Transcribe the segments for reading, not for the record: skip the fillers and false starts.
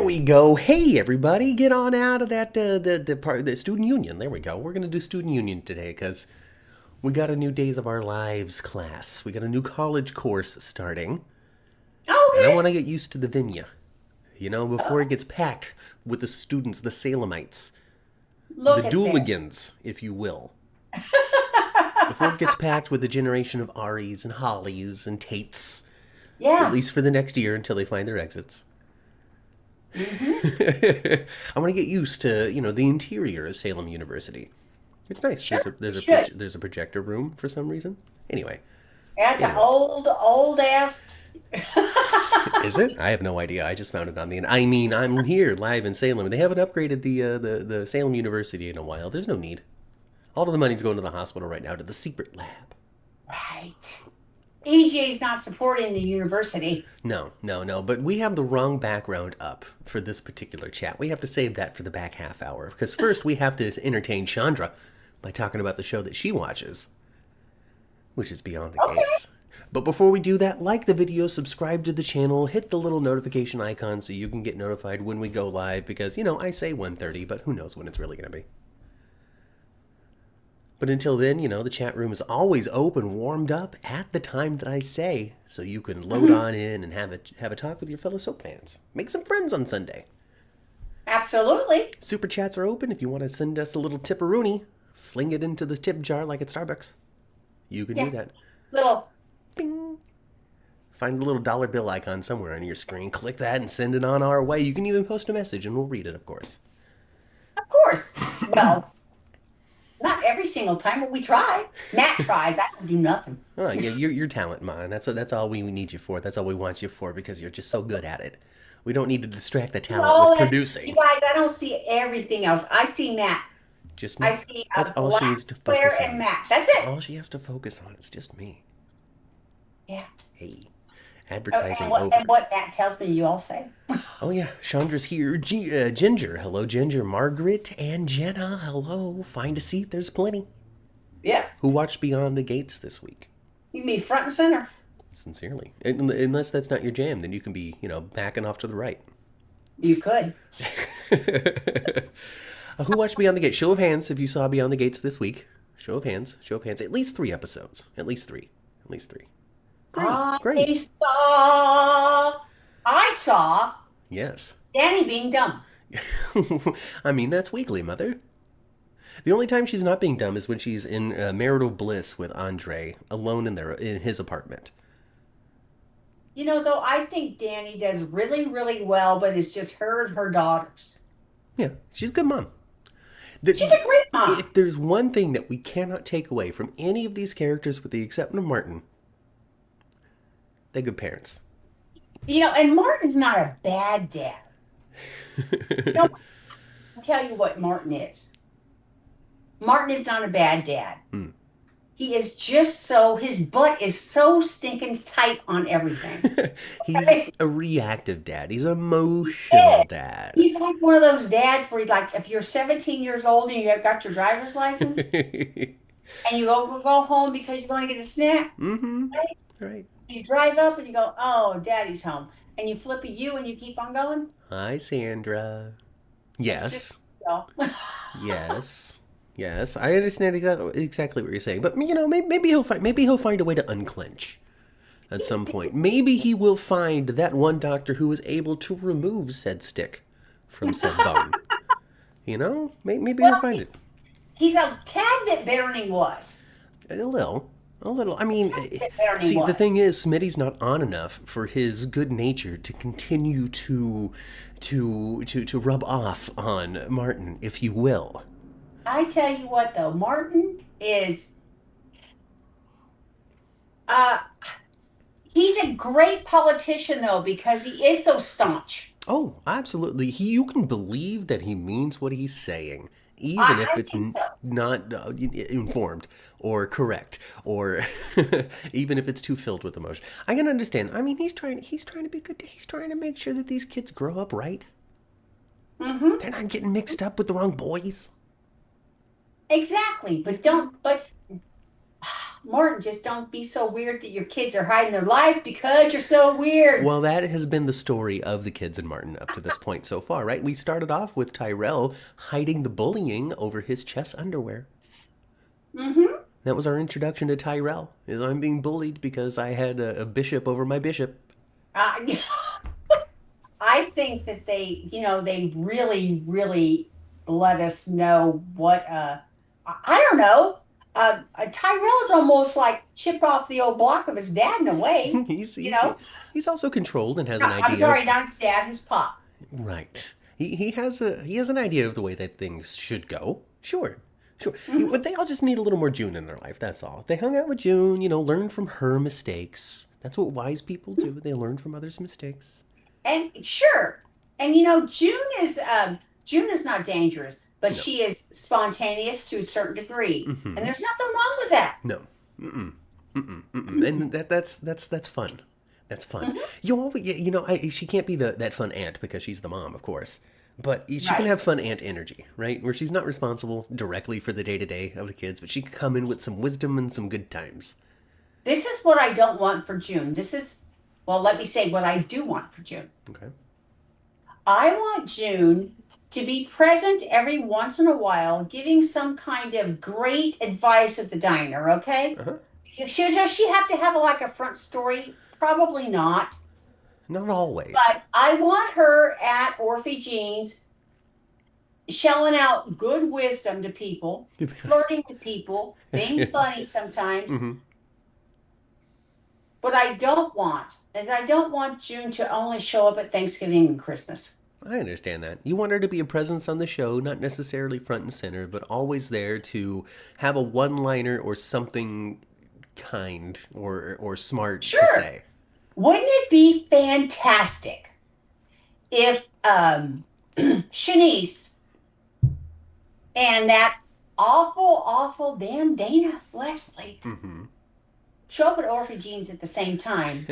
we go. Hey, everybody, get on out of that the student union. There we go. We're gonna do student union today because we got a new Days of Our Lives class. We got a new college course starting, and I Okay. want to get used to the venue. You know, before it gets packed with the students, the Salemites, the Look at that. Dooligans, if you will. Before it gets packed with the generation of Aries and Hollies and Tates, at Yeah. least for the next year until they find their exits. Hmm. I want to get used to, the interior of Salem University. It's nice. Sure. There's You a should. there's a projector room for some reason. Anyway, That's an anyway, old ass. is it? I have no idea. I just found it on the. I mean, I'm here live in Salem, and they haven't upgraded the Salem University in a while. There's no need. All of the money's going to the hospital right now, to the secret lab. Right. EJ's not supporting the university. No, no, no. But we have the wrong background up for this particular chat. We have to save that for the back half hour because first we have to entertain Chandra by talking about the show that she watches, which is Beyond the Okay. Gates. But before we do that, like the video, subscribe to the channel, hit the little notification icon so you can get notified when we go live because, I say 1:30, but who knows when it's really going to be. But until then, the chat room is always open, warmed up at the time that I say, so you can load Hmm. on in and have a talk with your fellow soap fans. Make some friends on Sunday. Absolutely. Super chats are open if you want to send us a little tipperoonie. Fling it into the tip jar like at Starbucks. You can do Yeah. that. Little. Bing. Find the little dollar bill icon somewhere on your screen. Click that and send it on our way. You can even post a message and we'll read it, of course. Of course. Well, not every single time, but we try. Matt tries. I can do nothing. Oh, yeah, you're talent, man. That's all we need you for. That's all we want you for because you're just so good at it. We don't need to distract the talent No, with that's you producing. guys. I don't see everything else. I see Matt. Just I me. see That's a all she black needs to square focus and on. Matt. That's That's it. all she has to focus on. It's just me. Yeah. Hey, And advertising what over. and what Matt tells me, you all say. Oh yeah, Chandra's here. Ginger, hello, Ginger. Margaret and Jenna, hello. Find a seat. There's plenty. Yeah. Who watched Beyond the Gates this week? You mean front and center. Sincerely, unless that's not your jam, then you can be, backing off to the right. You could. Who watched Beyond the Gates? Show of hands if you saw Beyond the Gates this week. Show of hands. Show of hands. At least 3 episodes. At least three. At least three. Great. Great. I saw Yes. Danny being dumb. I mean, that's weekly, Mother. The only time she's not being dumb is when she's in marital bliss with Andre, alone in his apartment. Though I think Danny does really, really well, but it's just her and her daughters. Yeah, she's a good mom. She's a great mom. If there's one thing that we cannot take away from any of these characters with the exception of Martin, they're good parents. And Martin's not a bad dad. I'll tell you what Martin is. Martin is not a bad dad. Hmm. He is his butt is so stinking tight on everything. He's a reactive dad. He's an emotional Yes. dad. He's like one of those dads where he's like, if you're 17 years old and you have got your driver's license and you go home because you want to get a snack, Mm-hmm. right? Right. You drive up and you go, oh, daddy's home. And you flip a U and you keep on going. Hi, Sandra. It's just, Yes. you know. Yes. Yes. I understand exactly what you're saying. But maybe he'll find a way to unclench at some point. Maybe he will find that one doctor who was able to remove said stick from said bone. Maybe he'll Well, find it. he's a tad bit better than he was. A little. A little. I mean, Bit better than he see, the was. thing is, Smitty's not on enough for his good nature to continue to rub off on Martin, if you will. I tell you what, though, Martin is, uh, he's a great politician, though, because he is so staunch. Oh, absolutely. You can believe that he means what he's saying, even if I it's think so. not informed or correct, or even if it's too filled with emotion. I can understand. I mean, he's trying to be good. He's trying to make sure that these kids grow up right. Hmm. They're not getting mixed up with the wrong boys. Exactly. But Martin, just don't be so weird that your kids are hiding their life because you're so weird. Well, that has been the story of the kids and Martin up to this point so far, right? We started off with Tyrell hiding the bullying over his chest underwear. Mm-hmm. That was our introduction to Tyrell. Is I'm being bullied because I had a bishop over my bishop. Uh, I think that they really, really let us know what, I don't know. Tyrell is almost like chipped off the old block of his dad in a way, he's you he's know? he's also controlled and has No, an I'm idea of sorry, not his dad, his pop. right. He has an idea of the way that things should go. Sure. Sure. Hmm. But they all just need a little more June in their life, that's all. They hung out with June, learn from her mistakes. That's what wise people do. They learn from others' mistakes. And sure, and June is not dangerous, but No. she is spontaneous to a certain degree, and Mm-hmm. there's nothing wrong with that. No. Mm-mm. Mm-mm. Mm-mm. And that's fun. That's fun. Mhm. She can't be that fun aunt because she's the mom, of course. But she can Right. have fun aunt energy, right? Where she's not responsible directly for the day to day of the kids, but she can come in with some wisdom and some good times. This is what I don't want for June. Well, let me say what I do want for June. Okay. I want June to be present every once in a while, giving some kind of great advice at the diner, okay? Uh huh. Does she have to have like a front story? Probably not. Not always. But I want her at Orphe Jeans shelling out good wisdom to people, flirting with people, being funny sometimes. Hmm. What I don't want is I don't want June to only show up at Thanksgiving and Christmas. I understand that. You want her to be a presence on the show, not necessarily front and center, but always there to have a one liner or something kind or smart to Sure. say. Wouldn't it be fantastic if Shanice and that awful, awful damn Dana Leslie Hmm. show up at Orphe Jeans at the same time?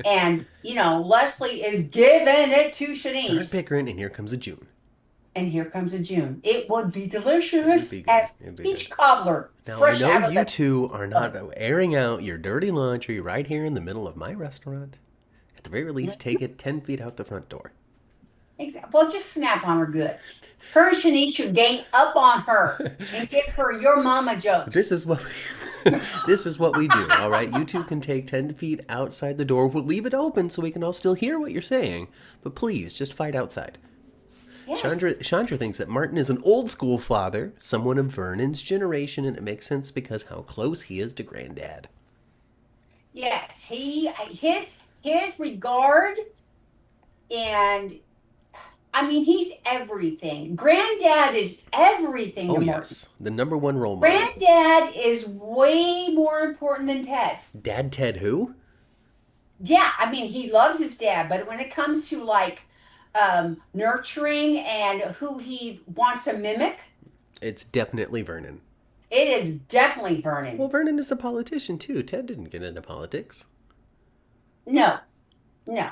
And, Leslie is giving it to Start Shanice. Pickering, and here comes a June. And here comes a June. It would be It'd delicious be good. as It'd be good. peach cobbler, Now, I fresh know out of you the two are not oven. airing out your dirty laundry right here in the middle of my restaurant. At the very least, take it 10 feet out the front door. Exactly. Well, just snap on her good. Her and Shanice should gang up on her and give her your mama This jokes. is what this is what we do, all right? You two can take 10 feet outside the door. We'll leave it open so we can all still hear what you're saying. But please, just fight outside. Yes. Chandra thinks that Martin is an old school father, someone of Vernon's generation, and it makes sense because how close he is to Granddad. Yes. His regard, and I mean he's everything. Granddad is everything Oh, to Martin. yes, the number one role model. Granddad is way more important than Ted. Dad Ted who? Yeah, I mean he loves his dad, but when it comes to like nurturing and who he wants to mimic, It's definitely Vernon. it is definitely Vernon. Well, Vernon is a politician too. Ted didn't get into politics. No, no.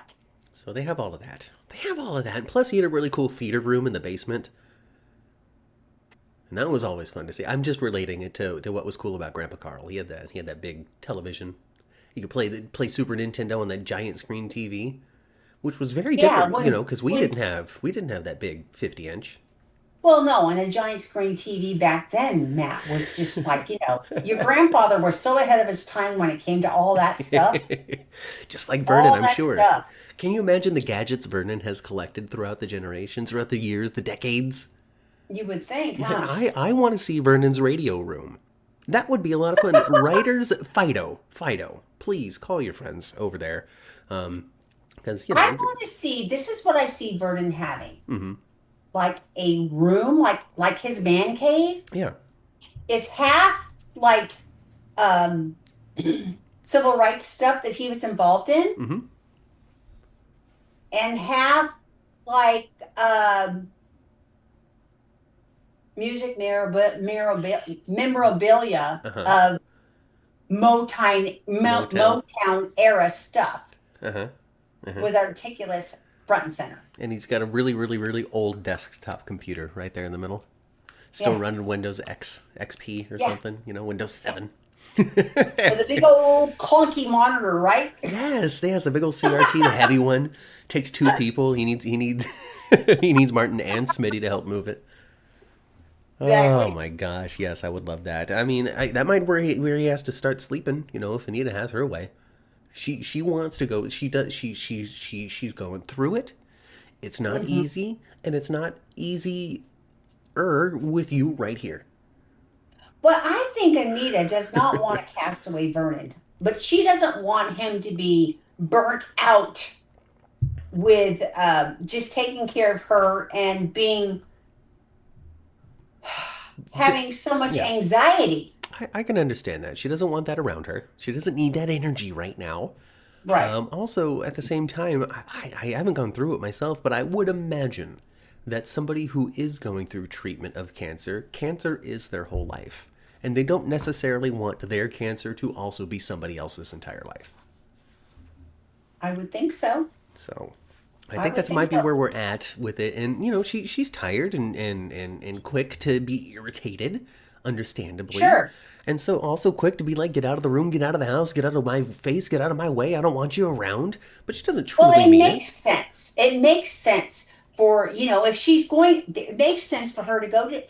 So they have all of that. They have all of that. And plus, he had a really cool theater room in the basement. And that was always fun to see. I'm just relating it to what was cool about Grandpa Carl. He had that big television. You could play Super Nintendo on that giant screen TV, which was very Yeah, different, because we when didn't have that big 50-inch. well, no, and a giant screen TV back then, Matt, was just like, your grandfather was so ahead of his time when it came to all that stuff. Just like Vernon, All I'm that sure. stuff. Can you imagine the gadgets Vernon has collected throughout the generations, throughout the years, the decades? You would think, Man, huh? I want to see Vernon's radio room. That would be a lot of fun. Writers, Fido, please call your friends over there, because I want to see, this is what I see Vernon having. Like a room, like his man cave yeah, is half like um civil rights stuff that he was involved in, mm-hmm. and half like music memorabilia Uh-huh. of Motown, Motown era stuff uh-huh, with articulate front and center. and he's got a really, really, really old desktop computer right there in the middle, still Yeah, running Windows XP or yeah, something, Windows yeah. 7. With a big old clunky monitor, right? Yes, they has the big old CRT, the heavy one. Takes two people. He needs he needs Martin and Smitty to help move it. Oh Exactly. my gosh, yes, I would love that. I mean, that might where he has to start sleeping. You know, if Anita has her way, she wants to go. She does. She's going through it. It's not Hmm. easy, and it's not easy with you right here. But I think Anita does not want to cast away Vernon, but she doesn't want him to be burnt out with just taking care of her and being having so much Yeah, anxiety. I can understand that. She doesn't want that around her. She doesn't need that energy right now. Right. Also, at the same time, I haven't gone through it myself, but I would imagine that somebody who is going through treatment of cancer, cancer is their whole life. And they don't necessarily want their cancer to also be somebody else's entire life. I would think so. So I I think would that's think might be so. where we're at with it. And, she's tired and quick to be irritated, understandably. Sure. And so also quick to be like, get out of the room, get out of the house, get out of my face, get out of my way. I don't want you around. But she doesn't Well, truly it mean it. makes sense. It makes sense for, if she's going, it makes sense for her to go to,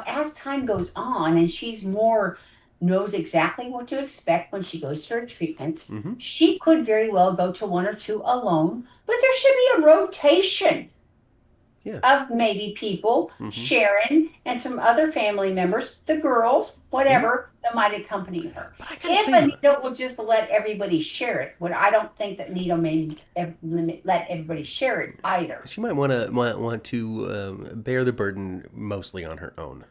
as time goes on and she's more knows exactly what to expect when she goes to her treatments, Mm-hmm. she could very well go to one or two alone, but there should be a rotation Yeah. of maybe people, Mm-hmm. Sharon and some other family members, the girls, Mm-hmm. whatever, that might accompany her. But I gotta If say, Anita will just let everybody share it, what I don't think that Anita may let everybody share it either. she might want to bear the burden mostly on her own.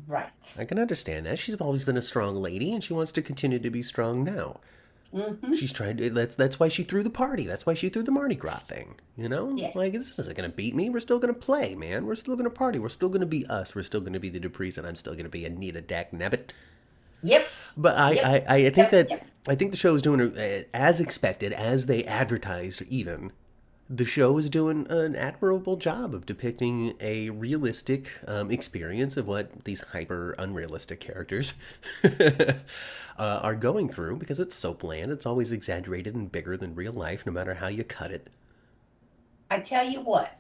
Right. I can understand that. She's always been a strong lady, and she wants to continue to be strong now. Mm-hmm. She's trying to. That's why she threw the party. That's why she threw the Mardi Gras thing. Yes. Like this isn't gonna beat me. We're still gonna play, man. We're still gonna party. We're still gonna be us. We're still gonna be the Duprees, and I'm still gonna be Anita Dak Nebbit. Yep. But Yep. I think Yep. that Yep. I think the show is doing as expected, as they advertised. Even the show is doing an admirable job of depicting a realistic experience of what these hyper unrealistic characters are going through because it's so bland. It's always exaggerated and bigger than real life, no matter how you cut it. I tell you what,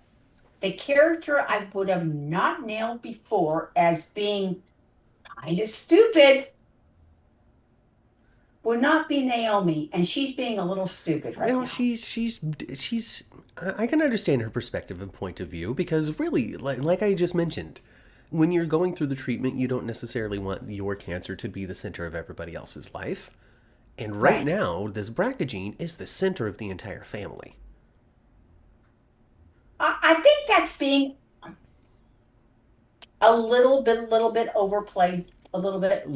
the character I would have not nailed before as being kind of stupid would not be Naomi, and she's being a little stupid right No, now. she's. I can understand her perspective and point of view because really, like I just mentioned, when you're going through the treatment, you don't necessarily want your cancer to be the center of everybody else's life. And right Right. now, this BRCA gene is the center of the entire family. I think that's being a little bit overplayed, A little bit. a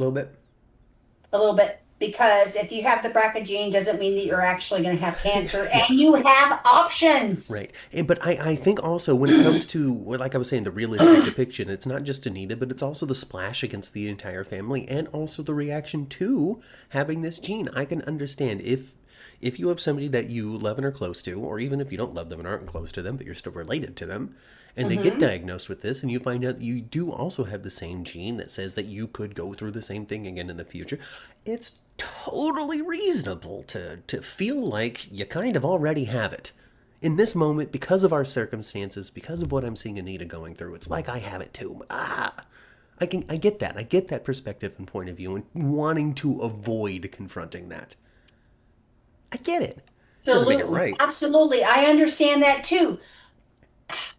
little bit, because if you have the BRCA gene, doesn't mean that you're actually going to have cancer, Yeah. and you have options. Right. But I think also when it comes to, well, like I was saying, the realistic depiction, it's not just Anita, but it's also the splash against the entire family and also the reaction to having this gene. I can understand if you have somebody that you love and are close to, or even if you don't love them and aren't close to them, but you're still related to them, and they get Hmm. diagnosed with this, and you find out you do also have the same gene that says that you could go through the same thing again in the future, it's totally reasonable to feel like you kind of already have it. In this moment, because of our circumstances, because of what I'm seeing Anita going through, it's like I have it too. I get that. I get that perspective and point of view and wanting to avoid confronting that. I get it. Doesn't make it Absolutely, right. absolutely. I understand that too.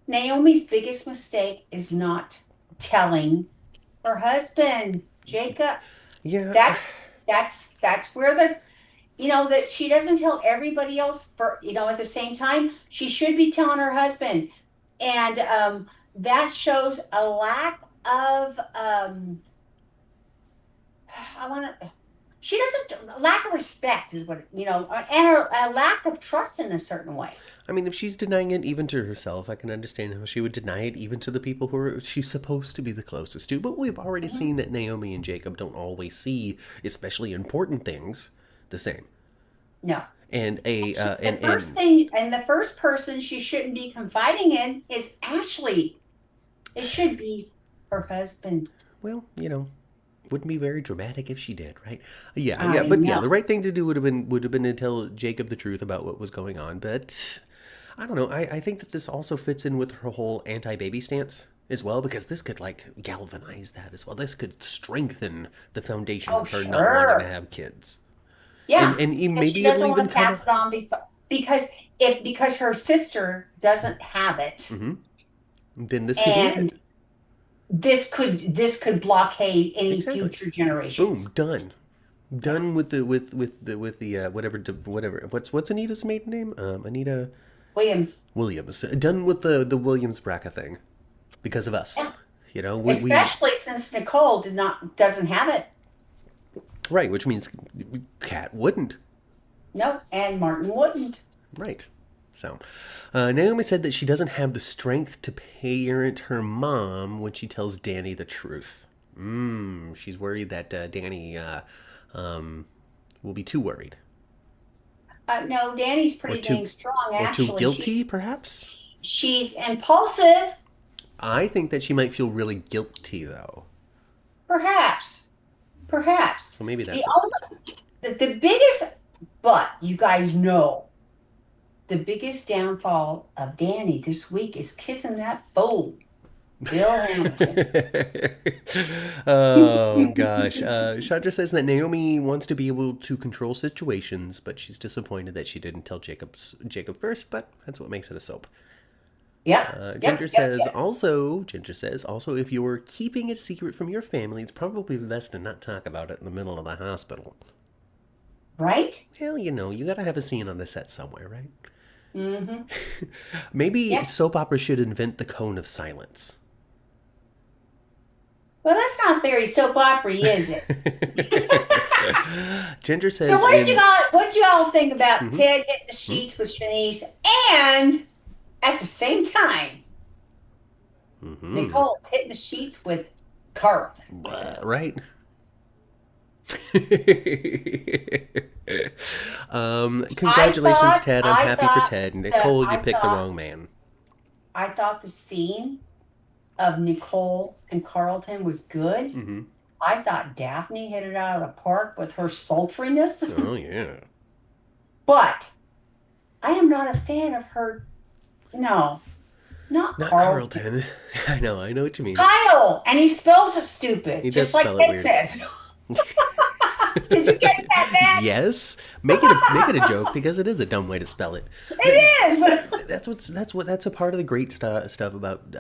Naomi's biggest mistake is not telling her husband, Jacob. Yeah. That's where that she doesn't tell everybody else at the same time. She should be telling her husband. And that shows a lack of I want to she doesn't lack of respect is what and a lack of trust in a certain way. I mean, if she's denying it even to herself, I can understand how she would deny it even to the people she's supposed to be the closest to. But we've already Mhm. seen that Naomi and Jacob don't always see, especially important things, the same. No. And a She, the first and thing and the first person she shouldn't be confiding in is Ashley. It should be her husband. well, wouldn't be very dramatic if she did, right? Yeah, yeah, I but yeah, know. the right thing to do would have been to tell Jacob the truth about what was going on. But I don't know. I think that this also fits in with her whole anti-baby stance as well, because this could like galvanize that as well. This could strengthen the foundation Oh, of her not wanting to sure. have kids, Yeah, and because she maybe it'll doesn't even want to kind of. pass it on because her sister doesn't have it, Then this could be and it. this could blockade any Exactly. future Boom, generations. done. Yeah, Done with the whatever. What's Anita's maiden name? Anita Williams. Williams. Done with the Williams BRCA thing because of Yeah, us. We especially since Nicole doesn't have it. right, which means Cat wouldn't. No, and Martin wouldn't. Right. So, Naomi said that she doesn't have the strength to parent her mom when she tells Danny the truth. She's worried that Danny um, will be too worried. No, Danny's Or pretty too dang strong. or too Actually, guilty, perhaps? she's impulsive, I think that she might feel really guilty though. perhaps, perhaps. So maybe The that's it. only the biggest, but you guys know the biggest downfall of Danny this week is kissing that fool, Bill Hamilton. Oh gosh. Chandra says that Naomi wants to be able to control situations, but she's disappointed that she didn't tell Jacob first, but that's what makes it a soap. Yep, yep, yep, yep. Ginger says also, if you're keeping it secret from your family, it's probably best to not talk about it in the middle of the hospital. Right? Well, you gotta have a scene on the set somewhere, right? Mm-hmm. Maybe Yep. soap opera should invent the cone of silence. Well, that's not very soap opera, is it? Ginger So says in. what did y'all think about Mhm, Ted hitting the mhm, sheets with Shanice and at the same time mhm. Nicole's hitting the sheets with Carlton? Right. Congratulations, Ted. I'm happy for Ted. Nicole, you I picked the thought wrong man. I thought the scene of Nicole and Carlton was good. Hmm. I thought Daphne hit it out of the park with her sultriness, Oh yeah. but I am not a fan of her. No, not Not Carlton. Carlton. I know what you mean. Kyle, and he spells it stupid, He does just like spell it Ted weird. says. Did you catch that, Matt? Yes, make it a joke because it is a dumb way to spell it. It is. That's a part of the great stuff about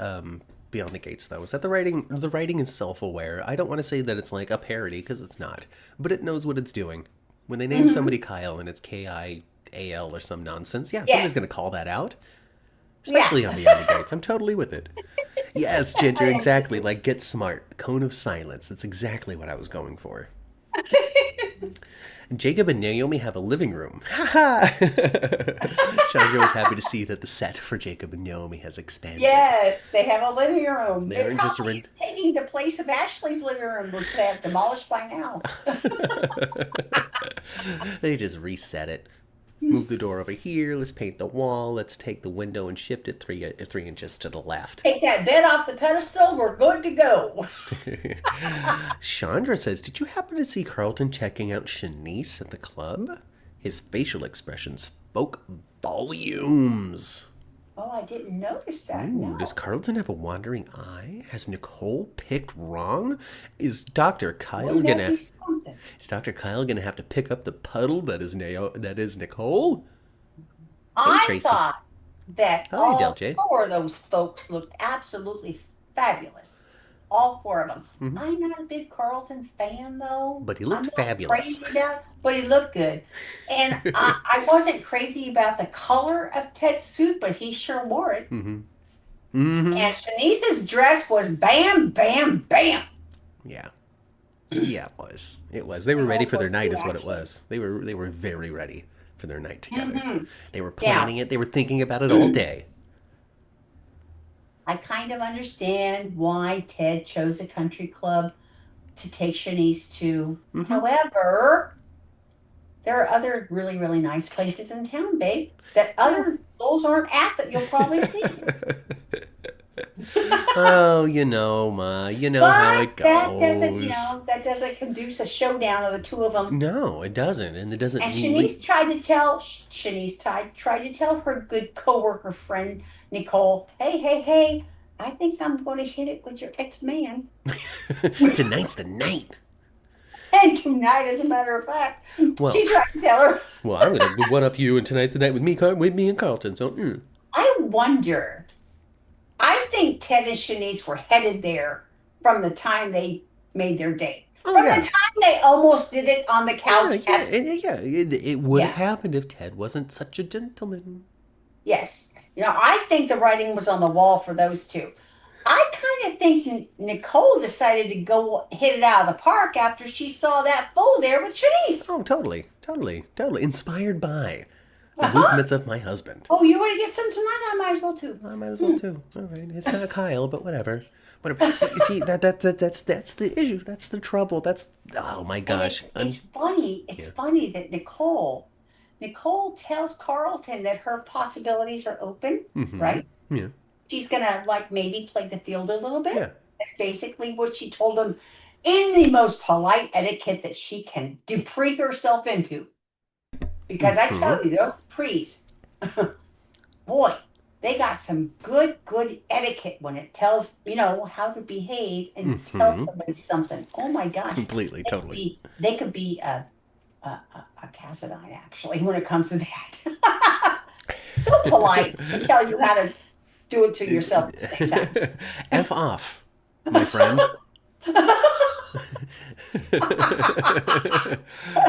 Beyond the Gates, though, is that the writing is self-aware. I don't want to say that it's like a parody because it's not, but it knows what it's doing. When they name Mhm. somebody Kyle and it's Kial or some nonsense, yeah, somebody's gonna Yes. call that out, Yeah. especially on Beyond the Gates. I'm totally with it. Yes, Ginger, I am exactly. too. Like, get smart. Cone of silence. That's exactly what I was going for. Jacob and Naomi have a living room. Ha ha! Chandra was happy to see that the set for Jacob and Naomi has expanded. Yes, they have a living room. They It aren't just a probably is rent. taking the place of Ashley's living room, which they have demolished by now. They just reset it. Move the door over here. Let's paint the wall. Let's take the window and shift it 3 inches to the left. Take that bed off the pedestal. We're good to go. Chandra says, did you happen to see Carlton checking out Shanice at the club? His facial expression spoke volumes. Oh, I didn't notice that. Ooh, does No. Carlton have a wandering eye? Has Nicole picked wrong? Is Dr. Kyle Wouldn't that gonna be something? is Dr. Kyle gonna have to pick up the puddle that is Nicole? Hey I Tracy. thought that Hi Del all J. four of those folks looked absolutely fabulous. All four of them. Hmm. I'm not a big Carlton fan, though. But he I'm looked not fabulous. crazy about, but he looked good. And I wasn't crazy about the color of Ted's suit, but he sure wore it. Mm-hmm. Mm-hmm. And Shanice's dress was bam, bam, bam. Yeah. Yeah, it was. It was. They were ready Nicole for their was night, too, is what it actually. was. They were very ready for their night together. Hmm. They were Yeah. planning it. They were thinking about it all day. I kind of understand why Ted chose a country club to take Shanice to. Mm-hmm. However, there are other really, really nice places in town, babe, that Yeah. other those aren't at that you'll probably see. Oh, you know, Ma, you know how But it goes. that doesn't conduce a showdown of the two of them. No, it doesn't, and it doesn't And lead. Shanice tried to tell her good coworker friend Nicole, hey, hey, hey, I think I'm going to hit it with your ex-man. Tonight's the night. And tonight, as a matter of fact, Well, she tried to tell her. well, I'm gonna one up you, and tonight's the night with me and Carlton. So, I wonder. I think Ted and Shanice were headed there from the time they made their date. oh From the yeah, time they almost did it on the yeah, couch yeah, at yeah. It would have yeah, happened if Ted wasn't such a gentleman. yes. I think the writing was on the wall for those two. I kind of think Nicole decided to go hit it out of the park after she saw that fool there with Shanice. Oh, totally, totally, totally. Inspired by the Uh-huh. movements of my husband. Oh, you want to get some tonight? I might as well too. I might as well too. All right, it's not Kyle, but whatever. Whatever. See that's the issue. That's the trouble. That's oh my And gosh. it's funny. It's Yeah. funny that Nicole tells Carlton that her possibilities are open, Mm-hmm. right? Yeah. She's gonna like maybe play the field a little Yeah. bit. That's basically what she told him in the most polite etiquette that she can dupree herself into. Because I Mm-hmm. tell you, those Duprees, boy, they got some good etiquette when it tells, how to behave and tell Mm-hmm. somebody something. Oh my gosh. Completely, totally. They could be a Cassadine, actually, when it comes to that. So polite to tell you how to do it to yourself at the same time. F off, my friend.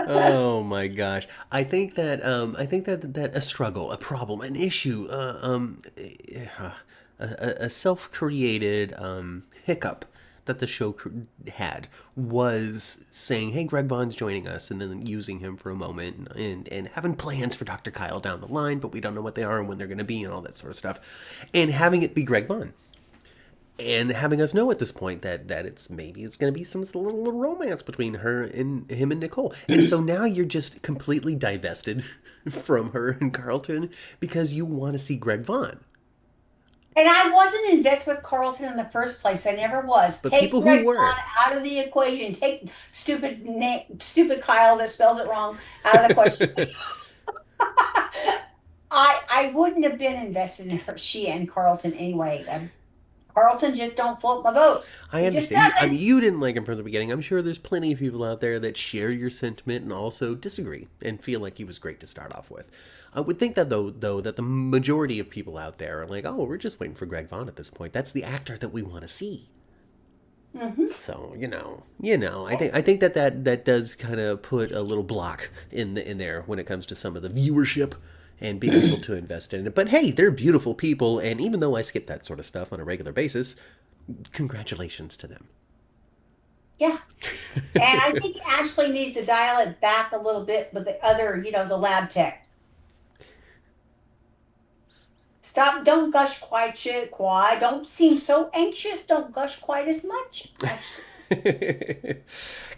Oh my gosh. I think that a struggle, a problem, an issue, a self-created hiccup that the show had was saying, "Hey, Greg Vaughn's joining us," and then using him for a moment, and having plans for Dr. Kyle down the line, but we don't know what they are and when they're going to be and all that sort of stuff, and having it be Greg Vaughn and having us know at this point that it's going to be some little romance between her and him and Nicole. And so now you're just completely divested from her and Carlton because you want to see Greg Vaughn. And I wasn't invested with Carlton in the first place. I never was. But Take people who Greg Vaughn were, out of the equation. Take stupid Kyle that spells it wrong out of the question. I wouldn't have been invested in her, she and Carlton anyway. Carlton just don't float my boat. I He just understand. I mean, doesn't. you didn't like him from the beginning. I'm sure there's plenty of people out there that share your sentiment and also disagree and feel like he was great to start off with. I would think that though that the majority of people out there are like, oh, we're just waiting for Greg Vaughn at this point. That's the actor that we want to see. Hmm. So I think that does kind of put a little block in there when it comes to some of the viewership and being able to invest in it. But hey, they're beautiful people, and even though I skip that sort of stuff on a regular basis, congratulations to them. Yeah. And I think Ashley needs to dial it back a little bit with the other, the lab tech. Stop, don't gush quite shit, quiet. Don't seem so anxious. Don't gush quite as much. Actually,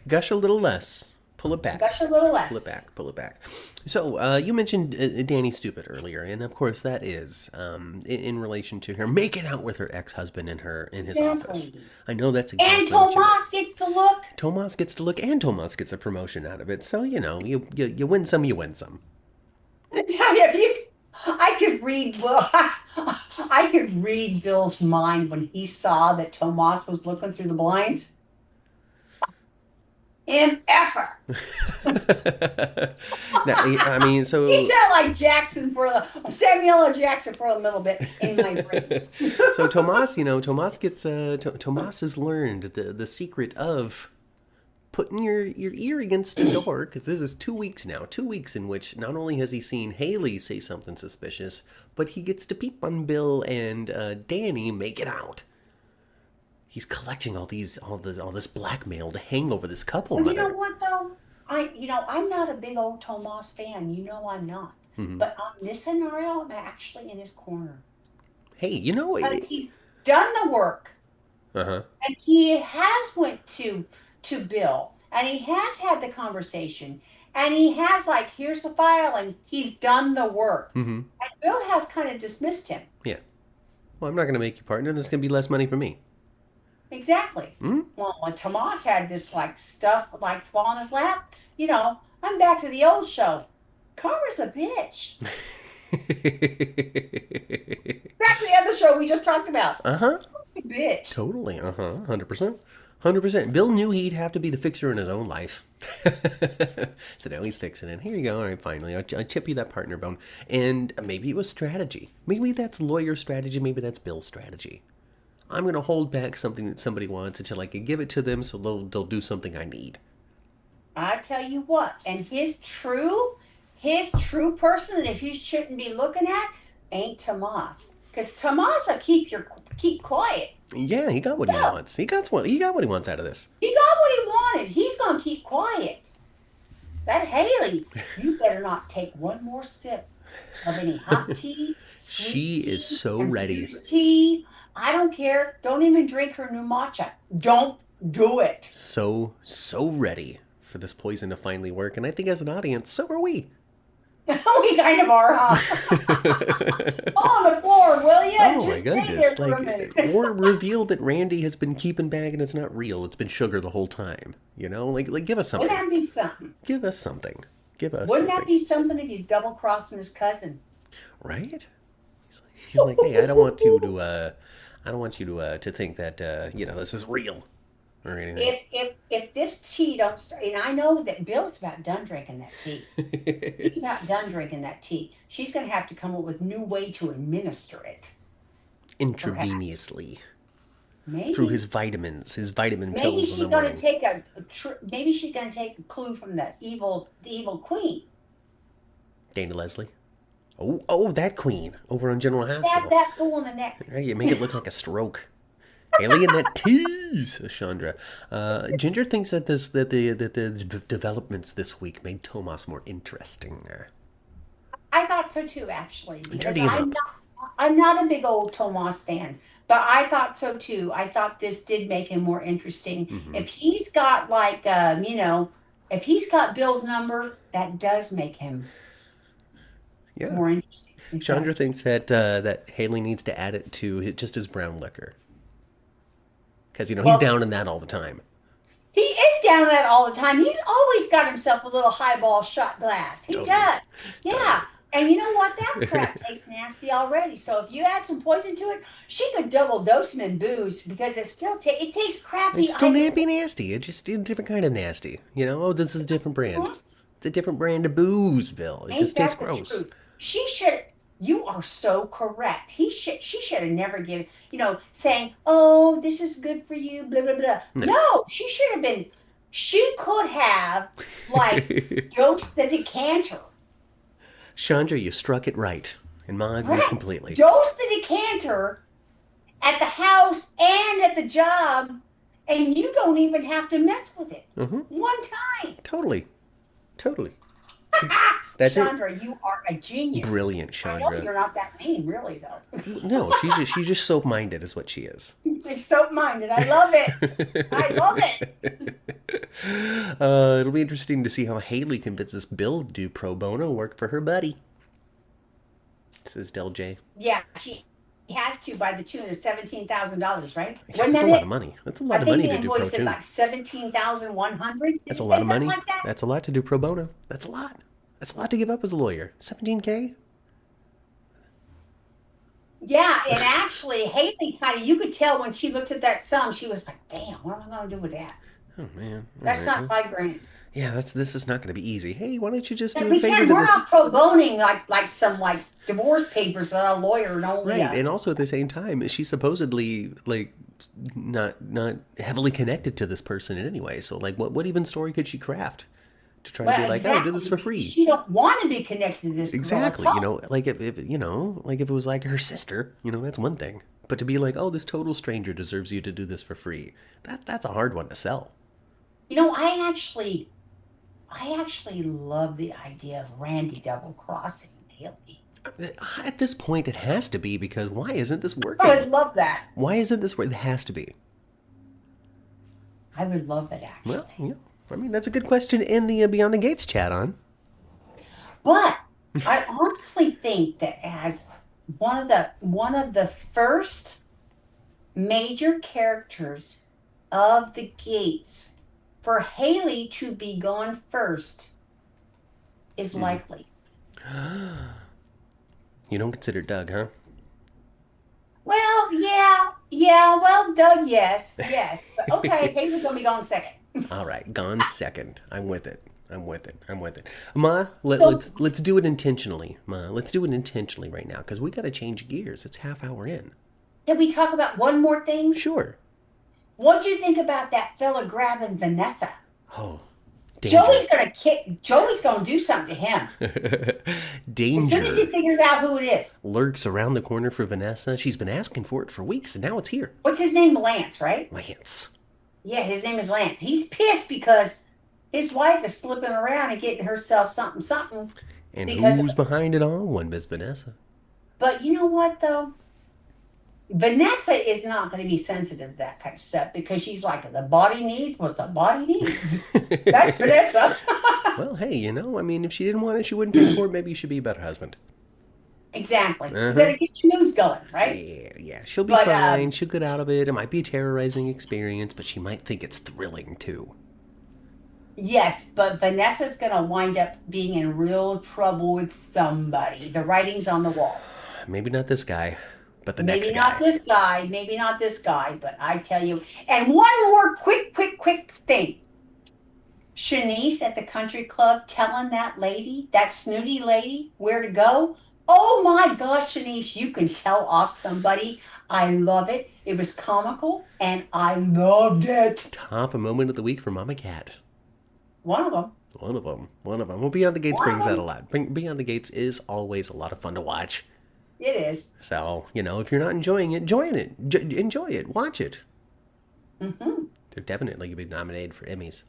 Gush a little less. Pull it back. gush a little Pull it back. less. Pull it back. So you mentioned Danny Stupid earlier, and of course that is in relation to her making out with her ex-husband in his office. Exactly. I know that's And exactly what you meant. Tomas gets to look. Tomas gets to look, and Tomas gets a promotion out of it. So you win some, you win some. If you, I could read, well, I could read Bill's mind when he saw that Tomas was looking through the blinds. Him effer. Now, I mean, He so sounded like Jackson for the Samuel L. Jackson for a little bit in my brain. so Tomas, Tomas gets Tomas has learned the secret of putting your ear against the door, because this is 2 weeks now, 2 weeks in which not only has he seen Haley say something suspicious, but he gets to peep on Bill and Danny make it out. He's collecting all this blackmail to hang over this couple, Well, you know mother. what though? I'm not a big old Tomas fan. I'm not. Hmm. But on this scenario, I'm actually in his corner Hey, because he's done the work uh huh. and he has went to Bill and he has had the conversation and he has like here's the file and he's done the work Hmm. and Bill has kind of dismissed him. Yeah. Well, I'm not going to make you partner. There's going to be less money for me. Exactly. Hmm? Well, when Tomas had this like stuff like fall in his lap, I'm back to the old show. Karma's a bitch. Back to the other show we just talked about. Uh-huh. Karma's a bitch. Totally. Uh-huh. 100%. 100%. Bill knew he'd have to be the fixer in his own life. So now he's fixing it. Here you go. All right, finally. I'll chip you that partner bone. And maybe it was strategy. Maybe that's lawyer strategy. Maybe that's Bill's strategy. I'm going to hold back something that somebody wants until I can give it to them so they'll do something I need. I tell you what, and his true person that he shouldn't be looking at ain't Tomas. Because Tomas will keep quiet. Yeah, he got what he No, wants. He got what he wants out of this. he got what he wanted. He's gonna keep quiet. That Haley, you better not take one more sip of any hot tea, She sweet is tea, so ready. infused tea. I don't care. Don't even drink her new matcha. Don't do it. So ready for this poison to finally work. And I think as an audience, so are we. We kind of are, huh? On the floor, will you? Oh my Just stay there goodness. for a Like, minute. or reveal that Randy has been keeping back and it's not real. It's been sugar the whole time. Like give us Wouldn't something. that be something? Give us something. Give us Wouldn't that something. be something if he's double crossing his cousin? Right? He's like, hey, I don't want you to think that this is real or anything. If this tea don't start, and I know that Bill's about done drinking that tea. He's about done drinking that tea. She's going to have to come up with a new way to administer it, perhaps. Intravenously through Maybe. his vitamin Maybe pills in she's the going to morning. take maybe she's going to take a clue from the evil queen. Dana Leslie. Oh, that queen over on General Stab Hospital. that fool in the neck. Right, you make it look like a stroke. Haley and that tease, Chandra. Ginger thinks that the developments this week made Tomas more interesting. I thought so too, actually, because Dirty him up. I'm not a big old Tomas fan, but I thought so too. I thought this did make him more interesting. Hmm. If he's got like if he's got Bill's number, that does make him Yeah. more interesting. It Chandra does. thinks that Haley needs to add it to just his brown liquor. Because, he's Well, down in that all the time. he is down that all the time. He's always got himself a little highball shot glass. He Totally. does. Yeah. Totally. And you know what? That crap tastes nasty already. So if you add some poison to it, she could double dose him in booze because it tastes crappy It's still either nappy nasty. It's just a different kind of nasty. Oh, this is a different brand. way. It's a different brand of booze, Bill. It Ain't just tastes that the gross. truth? She should. You are so correct. She should have never given. Saying, "Oh, this is good for you." Blah blah blah. No. No, she should have been. She could have like dosed the decanter. Chandra, you struck it right. And Ma agrees Right. completely. Dose the decanter at the house and at the job, and you don't even have to mess with it. Mm-hmm. One time. Totally. Totally. That's it. Chandra, you are a genius. Brilliant, I know Chandra. you're not that mean, really, though. No, she's just soap-minded is what she is. It's soap-minded. I love it. I love it. It'll be interesting to see how Haley convinces Bill to do pro bono work for her buddy, says Del J. Yeah, she has to by the tune of $17,000, right? Yeah, Wasn't that's a that lot it? of money. That's a I lot of think money the to do pro invoice said tune. like 17,100. Did That's it a say lot of something money. like that? That's a lot to do pro bono. That's a lot. That's a lot to give up as a lawyer. 17K? Yeah, and actually, Haley you could tell when she looked at that sum, she was like, damn, what am I going to do with that? Oh man. All That's right. not Well, 5 grand. yeah, this is not going to be easy. Hey, why don't you just do And a we favor can't, to we're this? not pro boning like some like divorce papers without a lawyer and only Right, and also at the same time, she's supposedly like not heavily connected to this person in any way. So like, what even story could she craft to try to be well, like, oh, do this for exactly. free? She don't want to be connected to this girl at Exactly. all. Like if it was like her sister, that's one thing. But to be like, oh, this total stranger deserves you to do this for free. That's a hard one to sell. I actually love the idea of Randy double crossing Haley. At this point, it has to be because why isn't this I working? would love that. Why isn't this working? It has to be. I would love it Well, actually. yeah. I mean, that's a good question in the Beyond the Gates chat on. But I honestly think that as one of the first major characters of the Gates for Haley to be gone first is Mm. likely. You don't consider Doug, huh? Well, yeah, yeah. Well, Doug, yes, yes. But okay, Haley's gonna be gone second. All right, gone second. I'm with it. I'm with it. I'm with it. Ma, So, let's do it intentionally. Ma, let's do it intentionally right now because we got to change gears. It's half hour in. can we talk about one more thing? Sure. What'd you think about that fella grabbing Vanessa? Oh, danger. Joey's gonna do something to him as soon as he Danger figures out who it is. lurks around the corner for Vanessa. She's been asking for it for weeks, and now it's here. What's his name? Lance, right? Lance. Yeah, his name is Lance. He's pissed because his wife is slipping around and getting herself something, something And because of who's behind it all? One Miss Vanessa. But you know what though? Vanessa is not going to be sensitive to that kind of stuff because she's like, the body needs what the body needs. That's Vanessa. Well, hey, I mean, if she didn't want it, she wouldn't pay for it. Maybe you should be a better husband. Exactly. You Uh-huh. better get your news going, right? Yeah, yeah. She'll be But fine. She'll get out of it. It might be a terrorizing experience, but she might think it's thrilling too. yes, but Vanessa's going to wind up being in real trouble with somebody. The writing's on the wall. Maybe not this guy, but the Maybe next not guy. this guy, maybe not this guy, but I tell you. And one more quick thing. Shanice at the country club telling that lady, that snooty lady, where to go. Oh my gosh, Shanice, you can tell off somebody. I love it. It was comical and I loved it. Top moment of the week for Mama Cat. One of them. One of them. One of them. Well, Beyond the Gates One of brings that a them. lot. Beyond the Gates is always a lot of fun to watch. It is. So, if you're not enjoying it, join it. Enjoy it. Watch it. Mm-hmm. They're definitely going to be nominated for Emmys.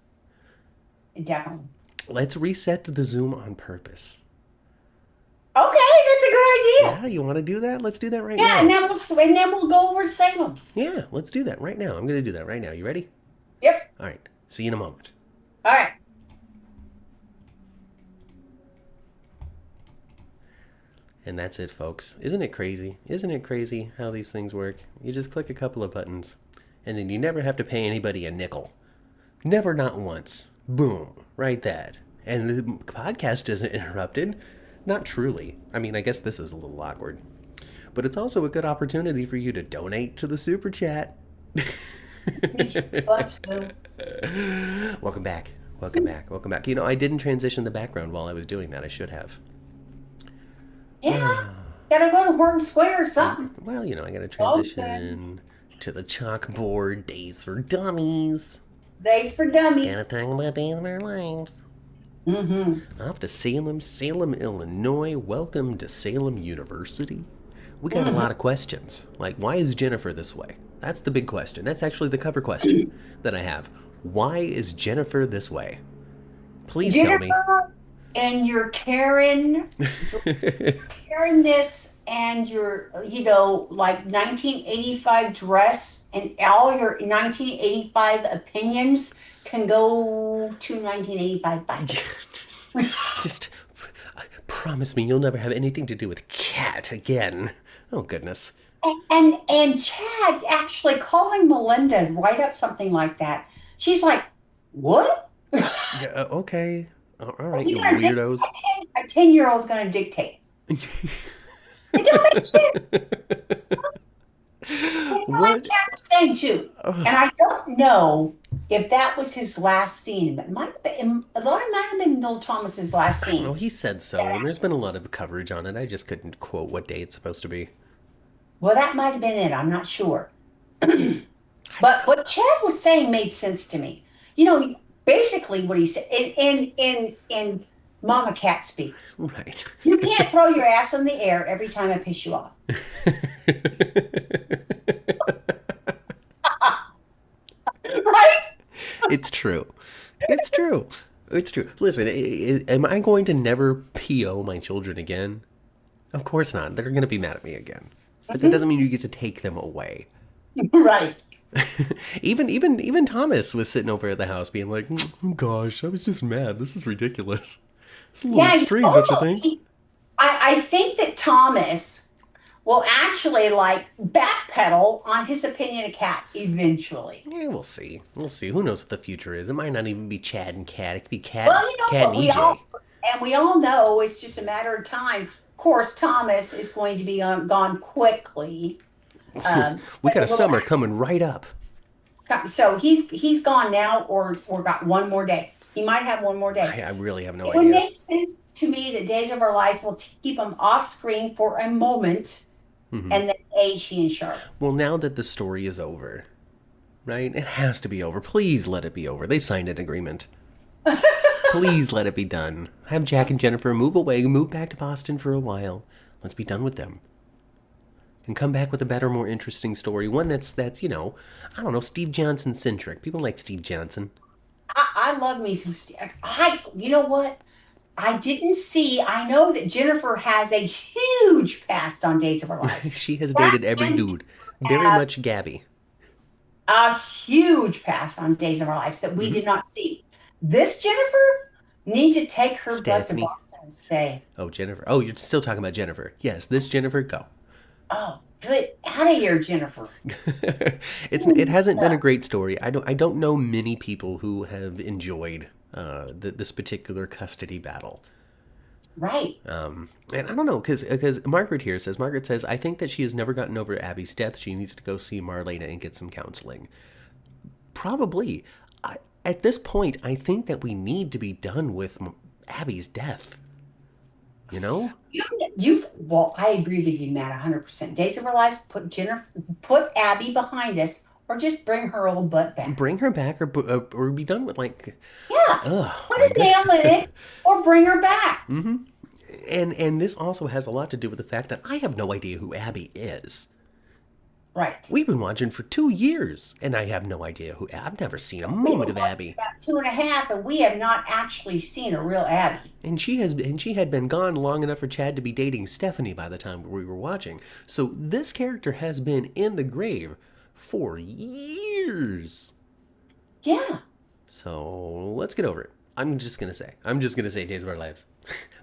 Definitely. Let's reset the Zoom on purpose. Okay, that's a good idea. Yeah, you want to do that? Let's do that right Yeah, and now. then we'll go over to Salem. Yeah, let's do that right now. I'm going to do that right now. You ready? Yep. All right. See you in a moment. All right. And that's it, folks. Isn't it crazy? Isn't it crazy how these things work? You just click a couple of buttons, and then you never have to pay anybody a nickel. Never, not once. Boom. Right that. And the podcast isn't interrupted. Not truly. I mean, I guess this is a little awkward. But it's also a good opportunity for you to donate to the super chat. But still. Welcome back. Welcome back. Welcome back. I didn't transition the background while I was doing that. I should have. Yeah. Gotta go to Horton Square or something. Well, I got to Okay. transition to the chalkboard. Days for Dummies. Days for Gotta dummies. talk about days of our lives. Mm-hmm. Off to Salem, Illinois. Welcome to Salem University. We got a Mm-hmm. lot of questions. Like, why is Jennifer this way? That's the big question. That's actually the cover question that I have. Why is Jennifer this way? Please tell me. Jennifer, and your Karenness and your, like 1985 dress and all your 1985 opinions can go to 1985 bye. just promise me you'll never have anything to do with Cat again. Oh, goodness. And Chad actually calling Melinda to write up something like that. She's like, what? Yeah, okay. All right, You you gotta weirdos. a 10-year-old's gonna dictate. It don't make sense. Like What? Chad was saying too. And I don't know if that was his last scene, but it might have been Bill Thomas's last No, scene. he said so, and there's been a lot of coverage on it. I just couldn't quote what day it's supposed to be. Well, that might have been it. I'm not sure. But what Chad was saying made sense to me. Basically what he said in Mama Cat speak. Right. You can't throw your ass in the air every time I piss you off. Right? It's true. It's true. It's true. Listen, am I going to never PO my children again? Of course not. They're going to be mad at me again. But that doesn't mean you get to take them away. Right. Even Thomas was sitting over at the house being like, "Gosh, I was just mad. This is ridiculous. It's a little Yeah, extreme, don't you think?" I think that Thomas will actually like backpedal on his opinion of Cat eventually. Yeah, we'll see. We'll see. Who knows what the future is? It might not even be Chad and Cat. It could be Well, you know Cat and what? EJ. We all know it's just a matter of time. Of course, Thomas is going to be gone quickly. We But got the a little summer coming right up. so he's gone now, or got one more day. He might have one more day. I really have no It would idea. make sense to me that Days of Our Lives will keep him off screen for a moment, and then age he and Charlotte. Well, now that the story is over, right? It has to be over. Please let it be over. They signed an agreement. Please let it be done. Have Jack and Jennifer move away, move back to Boston for a while. Let's be done with them. And come back with a better, more interesting story. One that's I don't know, Steve Johnson centric. People like Steve Johnson. I love me some. You know what? I didn't see. I know that Jennifer has a huge past on Days of Our Lives. She has Jack dated every and dude. Very have much Gabby. a huge past on Days of Our Lives that we did not see. This Jennifer needs to take her butt to Stephanie. Boston and stay. Oh, Jennifer. Oh, you're still talking about Jennifer. Yes, this Jennifer, go. Oh, get out of here, Jennifer. It hasn't been a great story. I don't know many people who have enjoyed this particular custody battle. Right. And I don't know, because Margaret says, I think that she has never gotten over Abby's death. She needs to go see Marlena and get some counseling. Probably. At this point, I think that we need to be done with Abby's death. You know? Well, I agree with you, Matt, 100%. Days of Our Lives, put Abby behind us, or just bring her old butt back. Bring her back, or be done with, like... Yeah. Ugh, Put a nail in it, or bring her back. And this also has a lot to do with the fact that I have no idea who Abby is. Right. We've been watching for 2 years, and I have no idea who... I've never seen a moment of Abby. About 2.5, and we have not actually seen a real Abby. And she had been gone long enough for Chad to be dating Stephanie by the time we were watching. So this character has been in the grave for years. Yeah. So let's get over it. I'm just gonna say Days of Our Lives.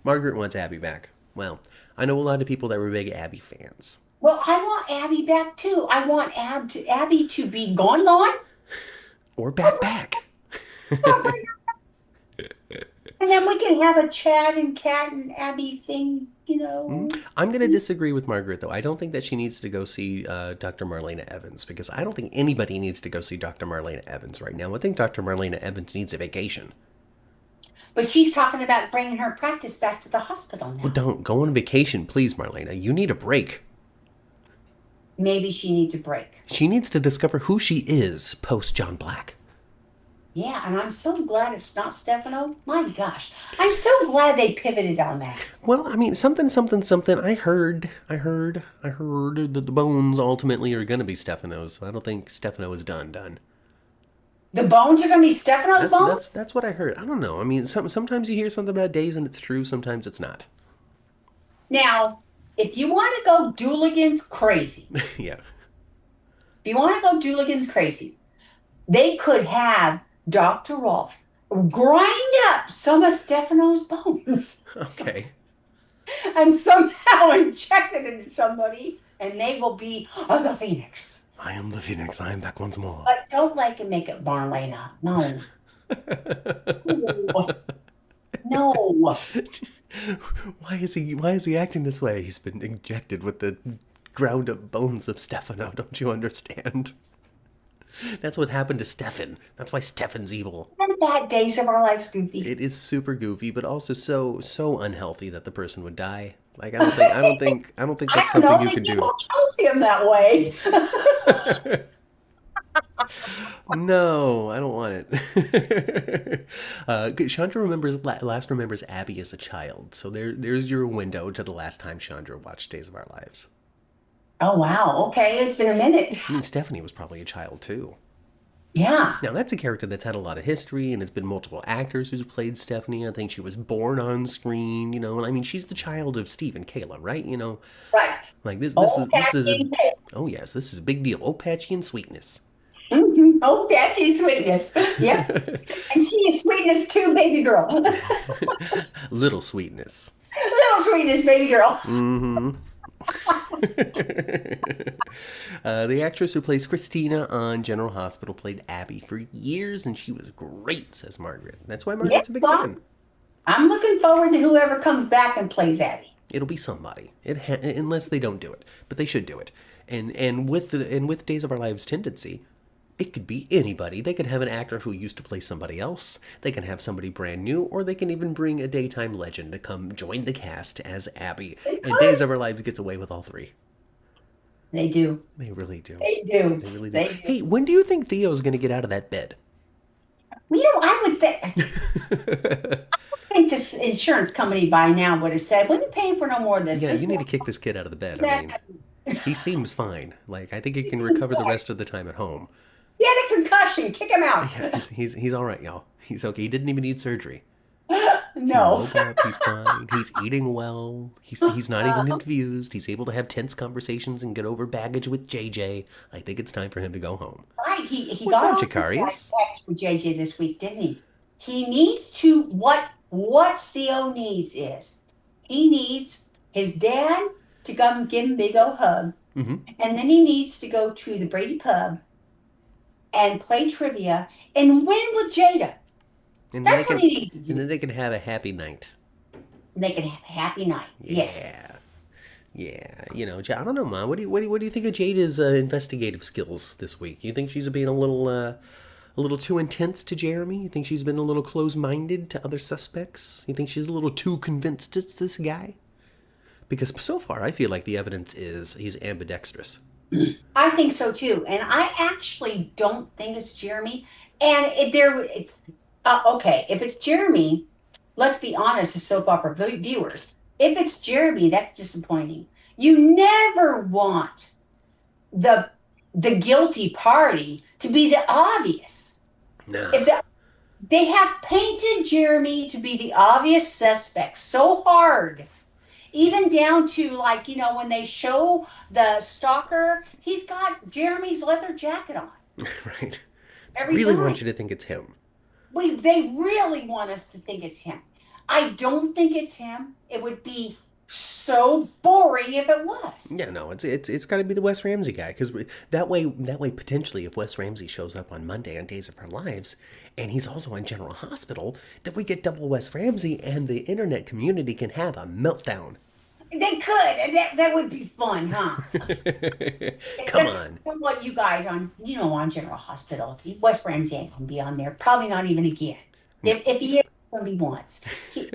Margaret wants Abby back. Well, I know a lot of people that were big Abby fans. Well, I want Abby back too. I want Abby to be gone, Or back. and then we can have a Chad and Cat and Abby thing, I'm going to disagree with Margaret, though. I don't think that she needs to go see Dr. Marlena Evans, because I don't think anybody needs to go see Dr. Marlena Evans right now. I think Dr. Marlena Evans needs a vacation. But she's talking about bringing her practice back to the hospital now. Well, don't go on vacation, please, Marlena. You need a break. Maybe she needs a break. She needs to discover who she is post John Black. Yeah, and I'm so glad it's not Stefano. My gosh, I'm so glad they pivoted on that. Well, I mean, something. I heard that the bones ultimately are going to be Stefano's. So I don't think Stefano is done. The bones are going to be Stefano's bones? That's what I heard. I don't know. I mean, sometimes you hear something about Days and it's true. Sometimes it's not. Now, if you want to go Dooligans crazy, Yeah. they could have Dr. Rolf grind up some of Stefano's bones Okay. and somehow inject it into somebody, and they will be the Phoenix. I am the Phoenix. I am back once more. But don't make it Marlena. No. No. Why is he acting this way? He's been injected with the ground up bones of Stefano. Don't you understand? That's what happened to Stefan. That's why Stefan's evil. Isn't that Days of Our Lives goofy? It is super goofy, but also so unhealthy that the person would die. Like I don't think that's something you can do. Calcium that way. No, I don't want it. Chandra remembers Abby as a child, so there's your window to the last time Chandra watched Days of Our Lives. Oh wow, okay, it's been a minute. I mean, Stephanie was probably a child too. Yeah. Now that's a character that's had a lot of history, and it's been multiple actors who's played Stephanie. I think she was born on screen, and I mean she's the child of Steve and Kayla, right? Right. Like this Patchy is and Kayla. oh yes, this is a big deal. Oh, Patchy and Sweetness. Mm-hmm. Oh, Patchy Sweetness. Yeah. And she is Sweetness too, baby girl. Little Sweetness. Little Sweetness, baby girl. Mm-hmm. The actress who plays Christina on General Hospital played Abby for years, and she was great, says Margaret. That's why Yeah, Margaret's a big well, fan. I'm looking forward to whoever comes back and plays Abby. It'll be somebody, unless they don't do it, but they should do it. And with Days of Our Lives tendency, it could be anybody. They could have an actor who used to play somebody else. They can have somebody brand new, or they can even bring a daytime legend to come join the cast as Abby. They And could. Days of Our Lives gets away with all three. They do. They really do. They do. They really do. They do. Hey, when do you think Theo's going to get out of that bed? Well, I would think this insurance company by now would have said, "We're not paying for no more of this." Yeah, This you need to will kick this kid out of the bed. I that's mean, he seems fine. Like, I think he can recover the good. rest of the time at home. He had a concussion. Kick him out. Yeah, he's all right, y'all. He's okay. He didn't even need surgery. He No. woke up. He's fine. He's eating well. He's not even confused. He's able to have tense conversations and get over baggage with JJ. I think it's time for him to go home. Right. He What's got up, on the Jacarius? text with JJ this week, didn't he? He needs to what Theo needs is he needs his dad to come give him a big old hug, Mm-hmm. and then he needs to go to the Brady pub and play trivia and win with Jada. And then That's they what can, he needs to and do. then they can have a happy night. They can have a happy night. Yes. Yeah, yeah. I don't know, Mom. What do you think of Jada's investigative skills this week? You think she's being a little too intense to Jeremy? You think she's been a little close-minded to other suspects? You think she's a little too convinced it's this guy? Because so far, I feel like the evidence is he's ambidextrous. I think so too. And I actually don't think it's Jeremy. And okay, if it's Jeremy, let's be honest as soap opera viewers. If it's Jeremy, that's disappointing. You never want the the guilty party to be the obvious. Nah. If they have painted Jeremy to be the obvious suspect so hard, even down to like, when they show the stalker, he's got Jeremy's leather jacket on Right. They every really time. want you to think it's him. They really want us to think it's him. I don't think it's him. It would be so boring if it was. Yeah, no, it's got to be the Wes Ramsey guy because that way potentially if Wes Ramsey shows up on Monday on Days of Our Lives, and he's also on General Hospital, then we get double Wes Ramsey, and the internet community can have a meltdown. They could. And that would be fun, huh? Come on. What you guys on General Hospital. West Ramsey ain't gonna be on there. Probably not even again. If he is, it's gonna be once.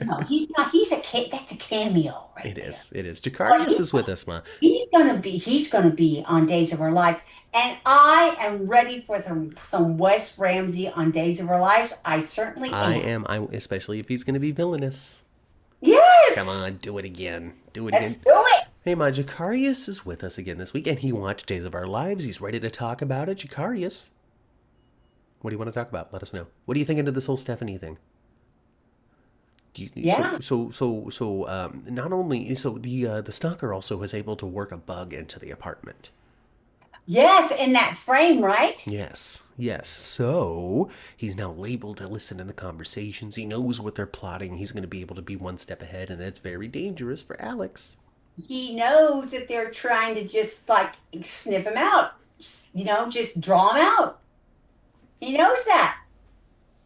No, he's not. That's a cameo right It there. is. It is. Jacarius is with us, Ma. He's gonna be on Days of Our Lives, and I am ready for some Wes Ramsey on Days of Our Lives. I certainly am. I especially if he's going to be villainous. Yes. Come on, do it again. Do it Let's again. do it. Hey, Ma, Jacarius is with us again this week, and he watched Days of Our Lives. He's ready to talk about it. Jacarius, what do you want to talk about? Let us know. What do you think into this whole Stephanie thing? Yeah. Not only the stalker also was able to work a bug into the apartment. Yes, in that frame, right? Yes, yes. So he's now able to listen to the conversations. He knows what they're plotting. He's going to be able to be one step ahead, and that's very dangerous for Alex. He knows that they're trying to just like sniff him out, just draw him out. He knows that.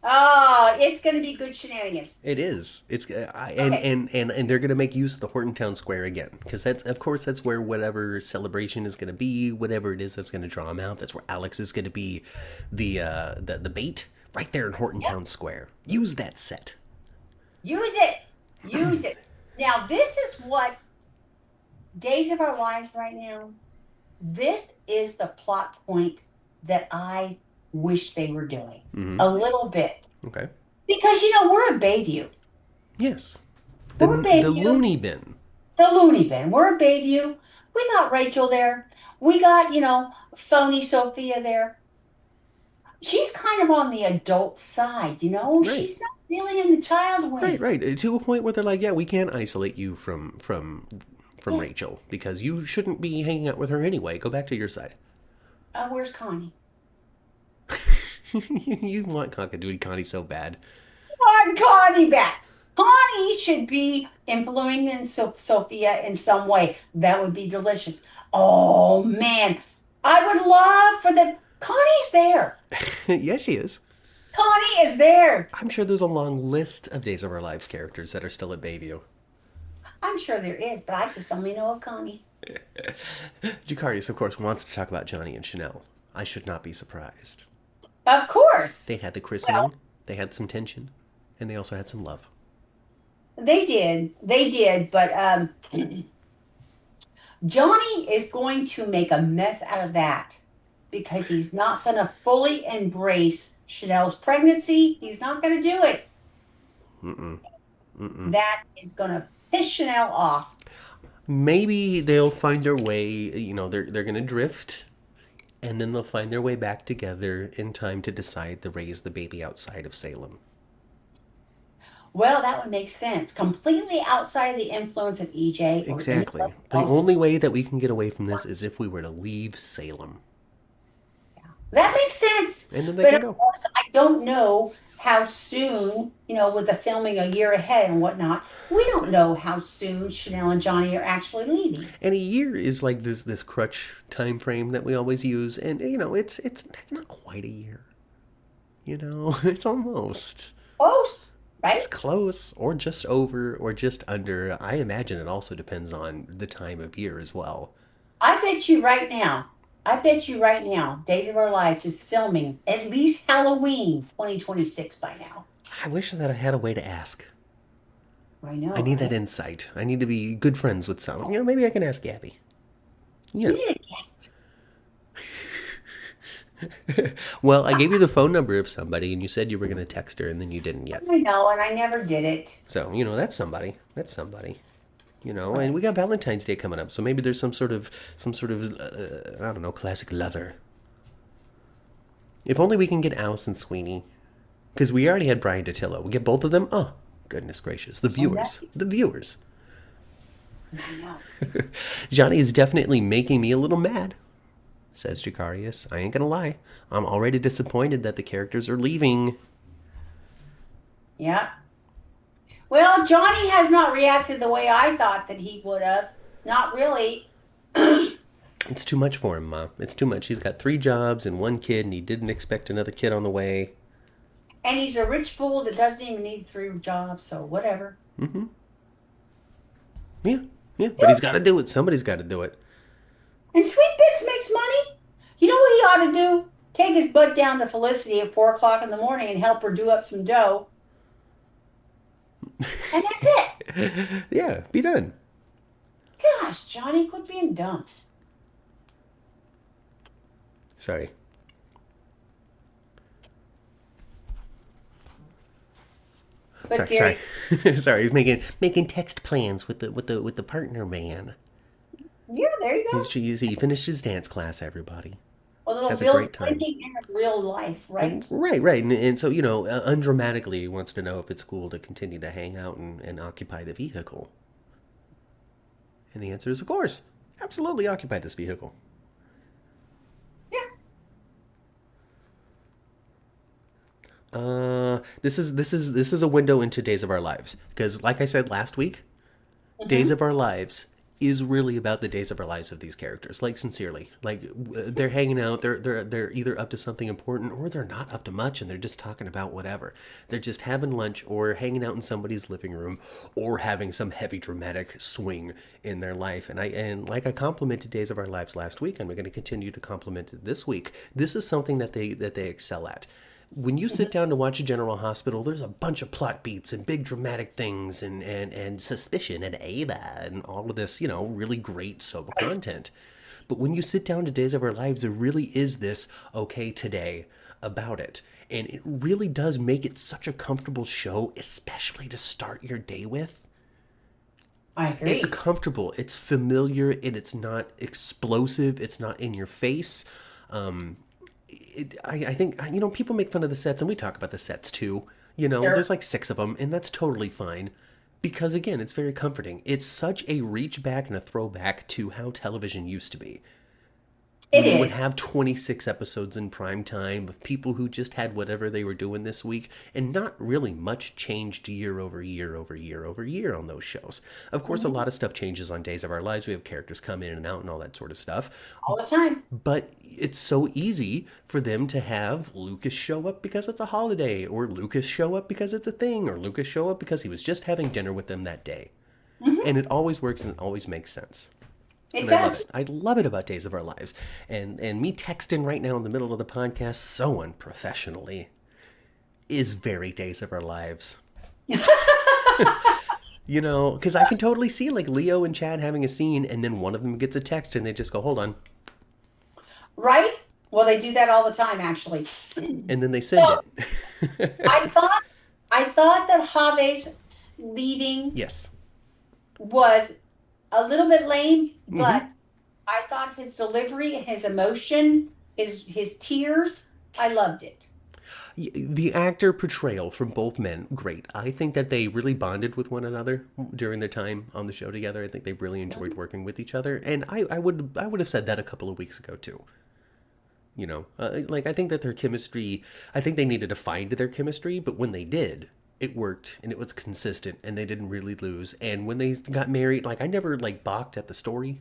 Oh, it's going to be good shenanigans. It is. It's and Okay. and they're gonna make use of the Hortontown Square again because that's where whatever celebration is gonna be, whatever it is that's gonna draw him out. That's where Alex is gonna be the bait right there in Hortontown Square. Use that set. Use it. Use it. Now, this is what Days of Our Lives right now. This is the plot point that I wish they were doing Mm-hmm. a little bit. Okay. Because, we're a Bayview. Yes. We're a The Bayview. loony bin. The loony bin. We're a Bayview. We got Rachel there. We got, phony Sophia there. She's kind of on the adult side, Right. She's not really in the child wing. Right. To a point where they're like, yeah, we can't isolate you from Yeah. Rachel because you shouldn't be hanging out with her anyway. Go back to your side. Where's Connie? You want Connie so bad. I want Connie back. Connie should be influencing Sophia in some way. That would be delicious. Oh man, I would love for them. Connie's there. Yes, she is. Connie is there. I'm sure there's a long list of Days of Our Lives characters that are still at Bayview. I'm sure there is, but I just only know a Connie. Jacarius, of course, wants to talk about Johnny and Chanel. I should not be surprised. Of course. They had the Well, christening, they had some tension, and they also had some love. they did. They did, but Johnny is going to make a mess out of that because he's not going to fully embrace Chanel's pregnancy. He's not going to do it. Mm-mm. Mm-mm. That is going to piss Chanel off. Maybe they'll find their way, they're going to drift, and then they'll find their way back together in time to decide to raise the baby outside of Salem. Well, that would make sense. Completely outside of the influence of EJ or Exactly. anybody The only else's. way that we can get away from this is if we were to leave Salem. That makes sense. And then they But can of go. course, I don't know how soon, with the filming a year ahead and whatnot, we don't know how soon Chanel and Johnny are actually leaving. And a year is like this crutch time frame that we always use, and it's not quite a year. It's almost. Close, It's right? close, or just over, or just under. I imagine it also depends on the time of year as well. I bet you right now, I bet you right now, Days of Our Lives is filming at least Halloween 2026 by now. I wish that I had a way to ask. I I know, need that right? insight. I need to be good friends with someone. Maybe I can ask Gabby. We You need a guest. know. Well, I gave you the phone number of somebody, and you said you were going to text her, and then you didn't yet. I know, and I never did it. So, that's somebody. That's somebody. And Right. we got Valentine's Day coming up, so maybe there's some sort of I don't know, classic lover. If only we can get Allison Sweeney, because we already had Brian Datillo. We get both of them. Oh, goodness gracious, the And that, viewers, the viewers. I know. Johnny is definitely making me a little mad, says Jacarius. I ain't gonna lie. I'm already disappointed that the characters are leaving. Yeah. Well, Johnny has not reacted the way I thought that he would have. Not really. It's too much for him, Ma. It's too much. He's got 3 jobs and 1 kid, and he didn't expect another kid on the way. And he's a rich fool that doesn't even need 3 jobs, so whatever. Mm-hmm. Yeah, yeah. But he's got to do it. Somebody's got to do it. And Sweet Bits makes money. You know what he ought to do? Take his butt down to Felicity at 4 o'clock in the morning and help her do up some dough. And that's it. Yeah, be done. Gosh, Johnny, quit being dumb. Sorry. But Sorry. Gary, Sorry. He's making text plans with the partner man. yeah, there you go. He finished his dance class. Everybody A little has a Bill great time. Clinton in real life, right? Right, right. And so, undramatically, he wants to know if it's cool to continue to hang out and occupy the vehicle. And the answer is, of course. Absolutely occupy this vehicle. Yeah. This is a window into Days of Our Lives. Because, like I said last week, Days Hmm. of Our Lives is really about the days of our lives of these characters. Like, sincerely, like they're hanging out. They're either up to something important or they're not up to much, and they're just talking about whatever. They're just having lunch or hanging out in somebody's living room or having some heavy dramatic swing in their life. And like I complimented Days of Our Lives last week, I'm going to continue to compliment it this week. This is something that they excel at. When you sit down to watch a General Hospital, there's a bunch of plot beats and big dramatic things and suspicion and Ava and all of this, really great soap content. But when you sit down to Days of Our Lives, there really is this okay today about it. And it really does make it such a comfortable show, especially to start your day with. I It's agree. comfortable, it's familiar, and it's not explosive, it's not in your face. Um, I think people make fun of the sets, and we talk about the sets too. Sure. There's like 6 of them, and that's totally fine because again, it's very comforting. It's such a reach back and a throwback to how television used to be. It when you would is. have 26 episodes in prime time of people who just had whatever they were doing this week, and not really much changed year over year over year over year on those shows. Of course, a Mhm. lot of stuff changes on Days of Our Lives. We have characters come in and out and all that sort of stuff. All the time. But it's so easy for them to have Lucas show up because it's a holiday, or Lucas show up because it's a thing, or Lucas show up because he was just having dinner with them that day. Hmm. And it always works and it always makes sense. It And I love does. it. I love it about Days of Our Lives. And me texting right now in the middle of the podcast so unprofessionally is very Days of Our Lives. You know, because I can totally see like Leo and Chad having a scene, and then one of them gets a text and they just go, hold on. Right? Well, they do that all the time, actually. And then they send So it. I thought I thought that Jave's leaving Yes. was a little bit lame, Hmm. but I thought his delivery, his emotion, his tears, I loved it. The actor portrayal from both men, great. I think that they really bonded with one another during their time on the show together. I think they really enjoyed Mhm. working with each other, and I would have said that a couple of weeks ago too. You know, like I think that their chemistry, I think they needed to find their chemistry, but when they did, it worked and it was consistent, and they didn't really lose. And when they got married, like I never like balked at the story.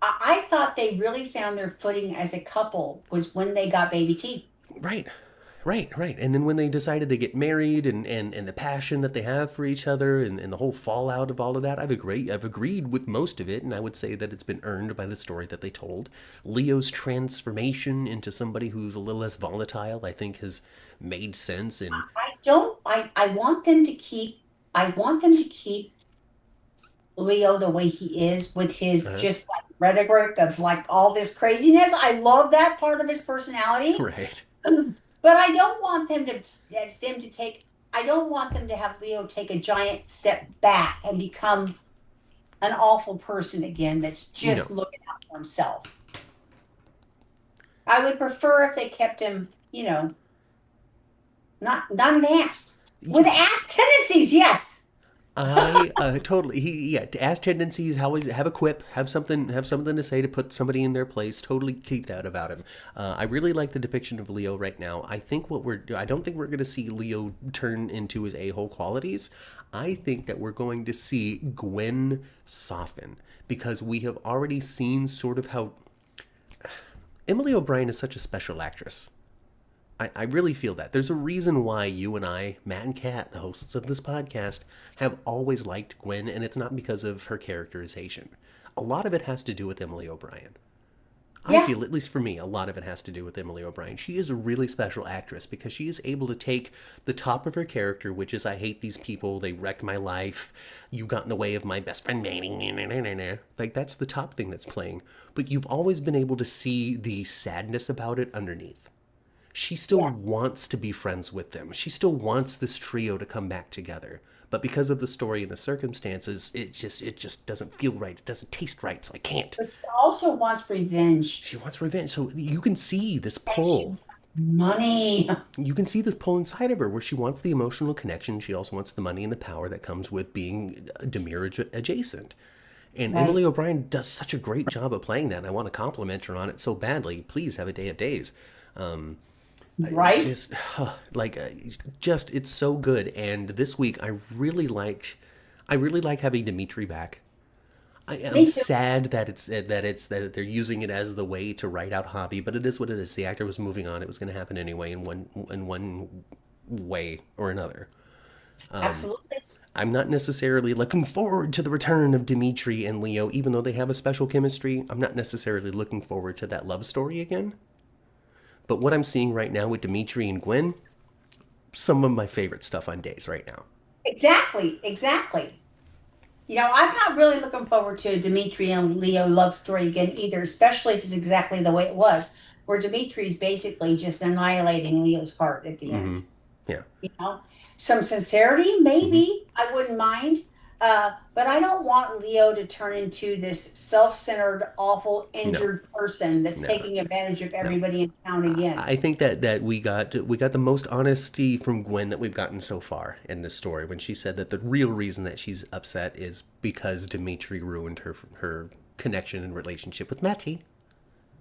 I thought they really found their footing as a couple was when they got baby T. Right. Right. And then when they decided to get married, and the passion that they have for each other, and the whole fallout of all of that, I've agreed with most of it, and I would say that it's been earned by the story that they told. Leo's transformation into somebody who's a little less volatile, I think, has made sense. And I don't I want them to keep I want them to keep Leo the way he is with his uh, just like rhetoric of like all this craziness. I love that part of his personality. right. But I don't want them to take I don't want them to have Leo take a giant step back and become an awful person again that's No. just looking out for himself. I would prefer if they kept him, not an ass. With ass tendencies, yes. I totally to ask tendencies, how is have a quip, have something to say to put somebody in their place. Totally keep that about him. I really like the depiction of Leo right now. I don't think we're going to see Leo turn into his a-hole qualities. I think that we're going to see Gwen soften, because we have already seen sort of how Emily O'Brien is such a special actress. I really feel that. There's a reason why you and I, Matt and Kat, the hosts of this podcast, have always liked Gwen, and it's not because of her characterization. A lot of it has to do with Emily O'Brien. I Yeah, feel, at least for me, a lot of it has to do with Emily O'Brien. She is a really special actress because she is able to take the top of her character, which is I hate these people, they wrecked my life, you got in the way of my best friend. Like, that's the top thing that's playing. But you've always been able to see the sadness about it underneath. She still yeah. wants to be friends with them. She still wants this trio to come back together. But because of the story and the circumstances, it just doesn't feel right. It doesn't taste right, so I can't. But she also wants revenge. She wants revenge. So you can see this And she pull. wants money. You can see this pull inside of her where she wants the emotional connection. She also wants the money and the power that comes with being Demir adjacent. And Right. Emily O'Brien does such a great job of playing that. And I want to compliment her on it so badly. Please have a day of days. Right? Just like just it's so good. And this week I really like having Dimitri back. I am Me too. sad that they're using it as the way to write out Hobby, but it is what it is. The actor was moving on. It was going to happen anyway in one way or another. Absolutely. I'm not necessarily looking forward to the return of Dimitri and Leo, even though they have a special chemistry. I'm not necessarily looking forward to that love story again. But what I'm seeing right now with Dimitri and Gwen, some of my favorite stuff on Days right now. Exactly. Exactly. I'm not really looking forward to a Dimitri and Leo love story again either, especially if it's exactly the way it was, where Dimitri's basically just annihilating Leo's heart at the Mm-hmm. end. Yeah. you know some sincerity, Mm-hmm. maybe I wouldn't mind, but I don't want Leo to turn into this self-centered, awful, No. injured person that's No. taking advantage of No. everybody in town again. I think that we got the most honesty from Gwen that we've gotten so far in this story when she said that the real reason that she's upset is because Dimitri ruined her connection and relationship with Matty.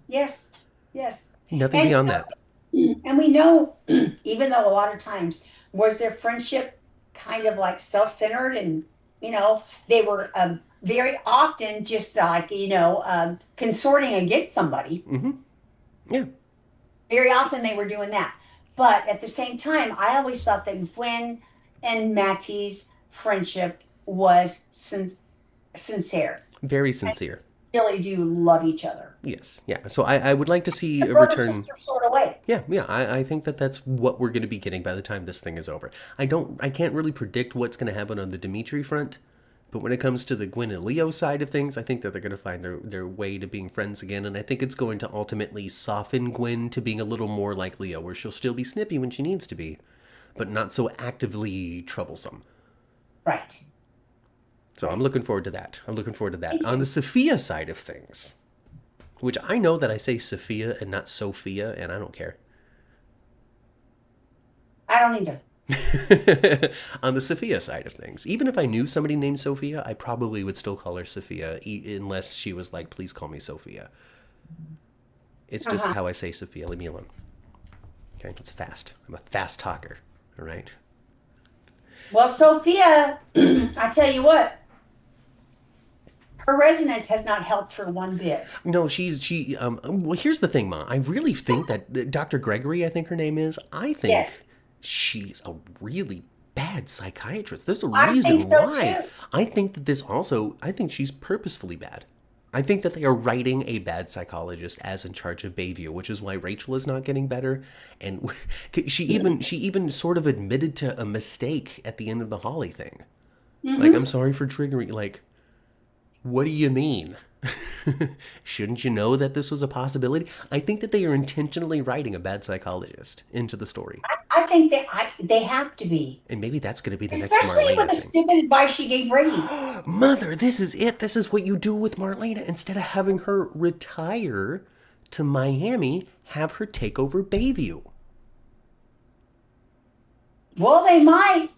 Yes. Yes. Nothing And beyond that. and we know, even though a lot of times was their friendship kind of like self-centered, and they were very often just like consorting against somebody. Yeah, Very often they were doing that. But at the same time, I always thought that Gwen and Mattie's friendship was sincere. very sincere. They really do love each other. Yes, yeah. So I would like to see A a brother return. sister sort of way. Yeah, yeah. I think that that's what we're going to be getting by the time this thing is over. I can't really predict what's going to happen on the Dimitri front, but when it comes to the Gwen and Leo side of things, I think that they're going to find their way to being friends again, and I think it's going to ultimately soften Gwen to being a little more like Leo, where she'll still be snippy when she needs to be, but not so actively troublesome. Right. So I'm Right. looking forward to that. I'm looking forward to Me that. On the too. Sophia side of things, which I know that I say Sophia and not Sophia, and I don't care. I don't either. On the Sophia side of things, even if I knew somebody named Sophia, I probably would still call her Sophia, unless she was like, please call me Sophia. It's just Uh-huh. how I say Sophia. Leave me alone. Okay, it's fast. I'm a fast talker. All right. Well, Sophia, I tell you what, her resonance has not helped her one bit. No, she. Well, here's the thing, Ma. I really think that Dr. Gregory, I think her name is. I think Yes, she's a really bad psychiatrist. There's a I think reason so why. too. I think that this also. I think she's purposefully bad. I think that they are writing a bad psychologist as in charge of Bayview, which is why Rachel is not getting better. And she even sort of admitted to a mistake at the end of the Holly thing. Like, I'm Hmm. sorry for triggering. Like, what do you mean? Shouldn't you know that this was a possibility? I think that they are intentionally writing a bad psychologist into the story. I think they have to be, And maybe that's going to be the next especially with Marlena the thing. stupid advice she gave Brady. Mother, this is it. This is what you do with Marlena. Instead of having her retire to Miami, have her take over Bayview. Well, they might.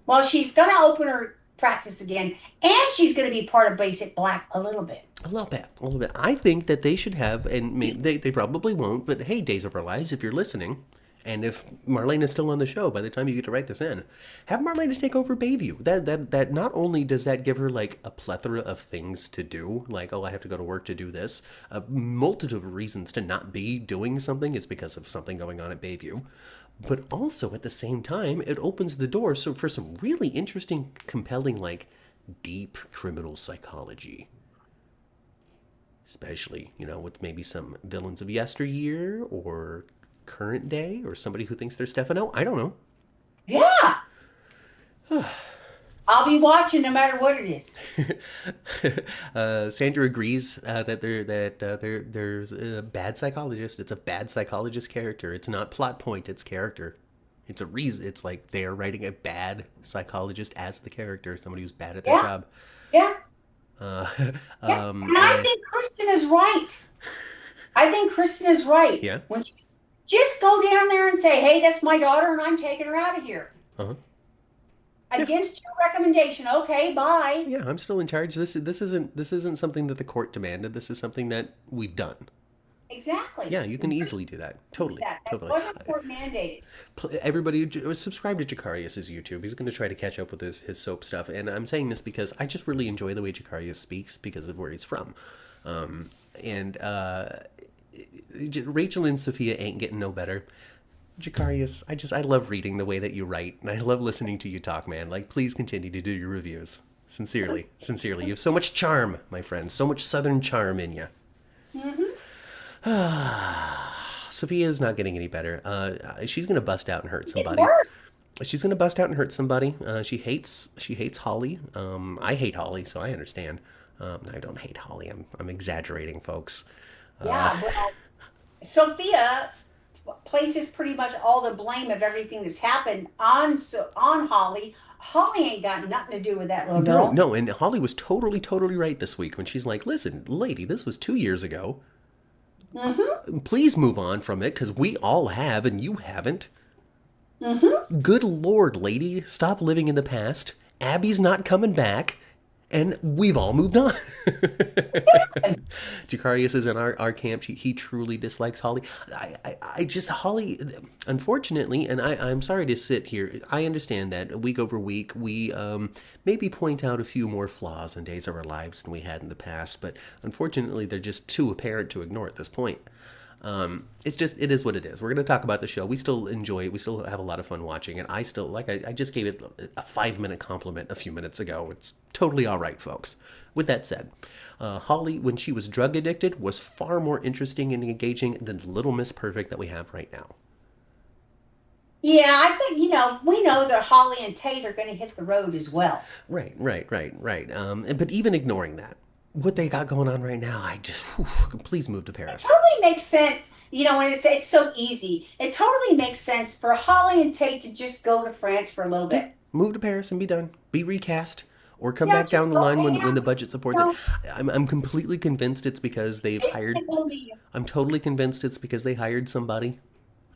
Well, she's going to open her practice again, and she's going to be part of Basic Black a little bit. A little bit, a little bit. I think that they should have, and they probably won't, but hey, Days of Our Lives, if you're listening, and if Marlene is still on the show by the time you get to write this in, have Marlene take over Bayview. That not only does that give her like a plethora of things to do, like, oh, I have to go to work to do this, a multitude of reasons to not be doing something is because of something going on at Bayview. But also at the same time, it opens the door so for some really interesting, compelling, like deep criminal psychology. Especially, with maybe some villains of yesteryear or current day or somebody who thinks they're Stefano. I don't know. Yeah, I'll be watching no matter what it is. Sandra agrees there's a bad psychologist. It's a bad psychologist character. It's not plot point. It's character. It's a reason. It's like they are writing a bad psychologist as the character, somebody who's bad at their Yeah, job. yeah, Uh, yeah. And I think Kristen is right. I think Kristen is right. yeah. When she just go down there and say, "Hey, that's my daughter, and I'm taking her out of here Uh-huh. Yeah. against your recommendation." Okay, bye. Yeah, I'm still in charge. This isn't something that the court demanded. This is something that we've done. Exactly. Yeah, you can easily do that. Totally, That totally. wasn't court mandated. Everybody subscribe to Jakarius's YouTube. He's going to try to catch up with his soap stuff. And I'm saying this because I just really enjoy the way Jakarius speaks because of where he's from. And Rachel and Sophia ain't getting no better. Jakarius, I love reading the way that you write, and I love listening to you talk, man. Like, please continue to do your reviews. Sincerely, sincerely. You have so much charm, my friend. So much southern charm in you. Hmm. Sophia is not getting any better. She's gonna bust out and hurt Getting somebody. worse. She's gonna bust out and hurt somebody. She hates Holly. I hate Holly, so I understand. I don't hate Holly. I'm exaggerating, folks. Yeah, well, Sophia places pretty much all the blame of everything that's happened on Holly. Holly ain't got nothing to do with that little No, girl. no, and Holly was totally, totally right this week when she's like, "Listen, lady, this was 2 years ago. Hmm. Please move on from it, because we all have and you haven't. Hmm. Good Lord, lady, stop living in the past. Abby's not coming back. And we've all moved on. Jacarius is in our camp. He truly dislikes Holly. I just, Holly, unfortunately, and I'm sorry to sit here. I understand that week over week, we maybe point out a few more flaws in Days of Our Lives than we had in the past, but unfortunately, they're just too apparent to ignore at this point. It's just, it is what it is. We're going to talk about the show. We still enjoy it. We still have a lot of fun watching it. I still, like, I just gave it a 5 minute compliment a few minutes ago. It's totally all right, folks. With that said, Holly, when she was drug addicted, was far more interesting and engaging than Little Miss Perfect that we have right now. Yeah, I think, we know that Holly and Tate are going to hit the road as well. Right. But even ignoring that, what they got going on right now, I just, whew, please move to It Paris. totally makes sense, when it's so easy. It totally makes sense for Holly and Tate to just go to France for a little Yeah, bit. move to Paris and be done. Be recast. Or come Yeah, back down just the go line hang when out. the budget supports it. No, I'm completely convinced it's because they've it's hired. Italy. I'm totally convinced it's because they hired somebody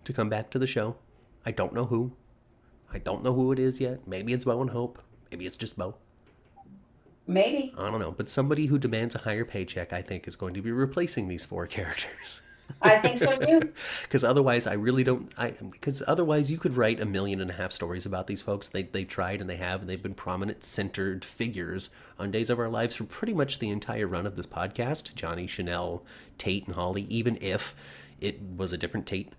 to come back to the show. I don't know who. I don't know who it is yet. Maybe it's Bo and Hope. Maybe it's just Bo. Maybe. I don't know. But somebody who demands a higher paycheck, I think, is going to be replacing these four characters. I think so too. Because otherwise, I really don't. Because otherwise, you could write 1.5 million stories about these folks. They tried and they have, and they've been prominent, centered figures on Days of Our Lives for pretty much the entire run of this podcast. Johnny, Chanel, Tate, and Holly. Even if it was a different Tate,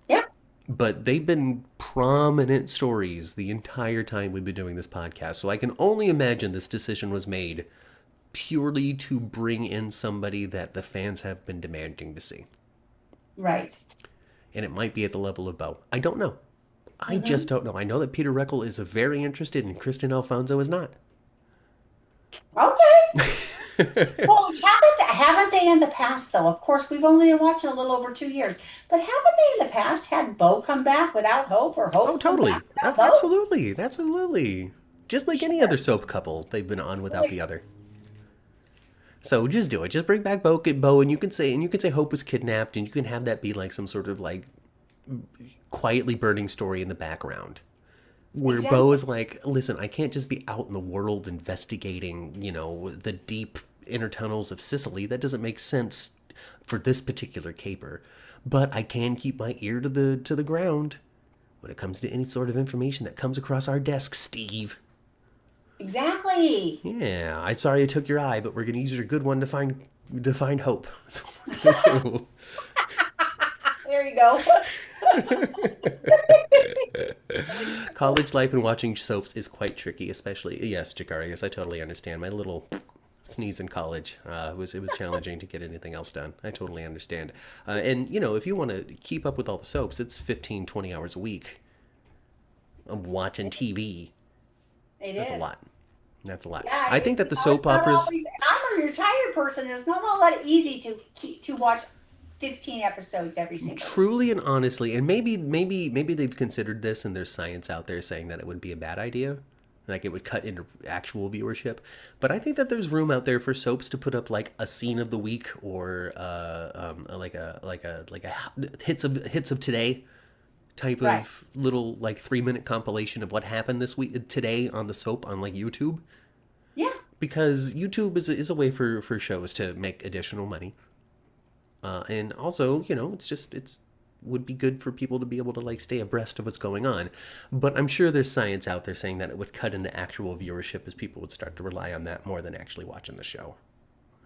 Yep. but they've been prominent stories the entire time we've been doing this podcast. So I can only imagine this decision was made purely to bring in somebody that the fans have been demanding to see. Right. And it might be at the level of Bo. I don't know. I Hmm. just don't know. I know that Peter Reckle is very interested and Kristen Alfonso is not. Okay. Well, haven't they in the past though? Of course, we've only been watching a little over 2 years, but haven't they in the past had Bo come back without Hope or Oh, Hope come back totally. without Bo? Absolutely. That's absolutely. Just like any other Sure. soap couple, they've been on without Like, the other. So just do it. Just bring back Bo, and you can say Hope was kidnapped, and you can have that be like some sort of like quietly burning story in the background, where Bo exactly. is like, listen, I can't just be out in the world investigating, the deep inner tunnels of Sicily. That doesn't make sense for this particular caper. But I can keep my ear to the ground when it comes to any sort of information that comes across our desk, Steve. Exactly. Yeah, I'm sorry I took your eye, but we're gonna use your good one to find hope. That's what we're gonna do. There you go. College life and watching soaps is quite tricky, especially yes, Jakarius. I totally understand. My little sneeze in college it was challenging to get anything else done. I totally understand. And if you want to keep up with all the soaps, it's 15, 20 hours a week of watching TV. It That's a is. lot. That's a lot. Yeah, I think that the it's soap not operas. always. I'm a retired person. It's not all that easy to watch 15 episodes every single week. Truly and honestly, and maybe they've considered this, and there's science out there saying that it would be a bad idea, like it would cut into actual viewership. But I think that there's room out there for soaps to put up like a scene of the week, or like a hits of today type Right. of little like 3 minute compilation of what happened this week today on the soap on like YouTube, Yeah. because YouTube is a way for shows to make additional money. And also, it's would be good for people to be able to like stay abreast of what's going on. But I'm sure there's science out there saying that it would cut into actual viewership as people would start to rely on that more than actually watching the show.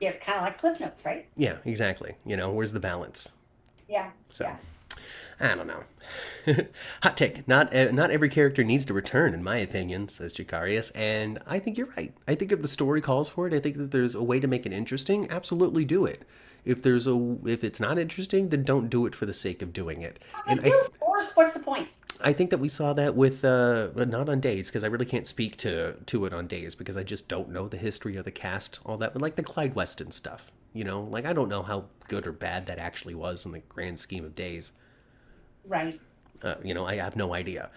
Yeah, it's kind of like Cliff Notes, right? Yeah, exactly. Where's the balance? Yeah. So Yeah. I don't know. Hot take. Not every character needs to return, in my opinion, says Jakarius, and I think you're right. I think if the story calls for it, I think that there's a way to make it interesting. Absolutely do it. If it's not interesting, then don't do it for the sake of doing it. And If you're forced, what's the point? I think that we saw that with not on Days, because I really can't speak to it on Days because I just don't know the history of the cast, all that, but like the Clyde Weston stuff. Like I don't know how good or bad that actually was in the grand scheme of Days. Right. I have no idea.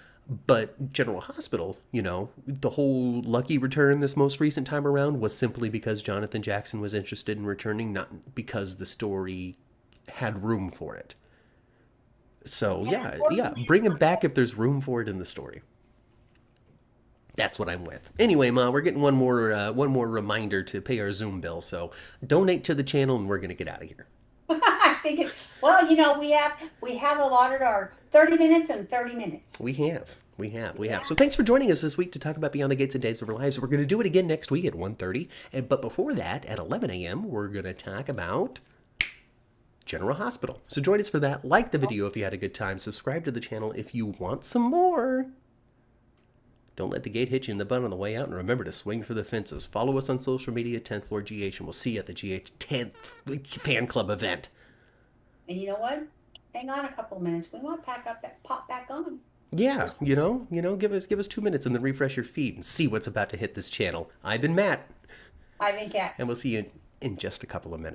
But General Hospital, the whole Lucky return this most recent time around was simply because Jonathan Jackson was interested in returning, not because the story had room for it. So And yeah, unfortunately, it's bring him not. back if there's room for it in the story. That's what I'm with. Anyway, Ma, we're getting one more reminder to pay our Zoom bill. So donate to the channel, and we're gonna get out of here. I'm thinking, well, we have allotted our 30 minutes and 30 minutes. We have. We have. Yeah. So thanks for joining us this week to talk about Beyond the Gates and Days of Our Lives. We're going to do it again next week at 1:30. But before that, at 11 a.m., we're going to talk about General Hospital. So join us for that. Like the video if you had a good time. Subscribe to the channel if you want some more. Don't let the gate hit you in the butt on the way out. And remember to swing for the fences. Follow us on social media, 10th Floor GH, and we'll see you at the GH 10th Fan Club event. And you know what? Hang on a couple of minutes. We want to pop back on. Yeah, give us 2 minutes and then refresh your feed and see what's about to hit this channel. I've been Matt, I've been Kat. and we'll see you in just a couple of minutes.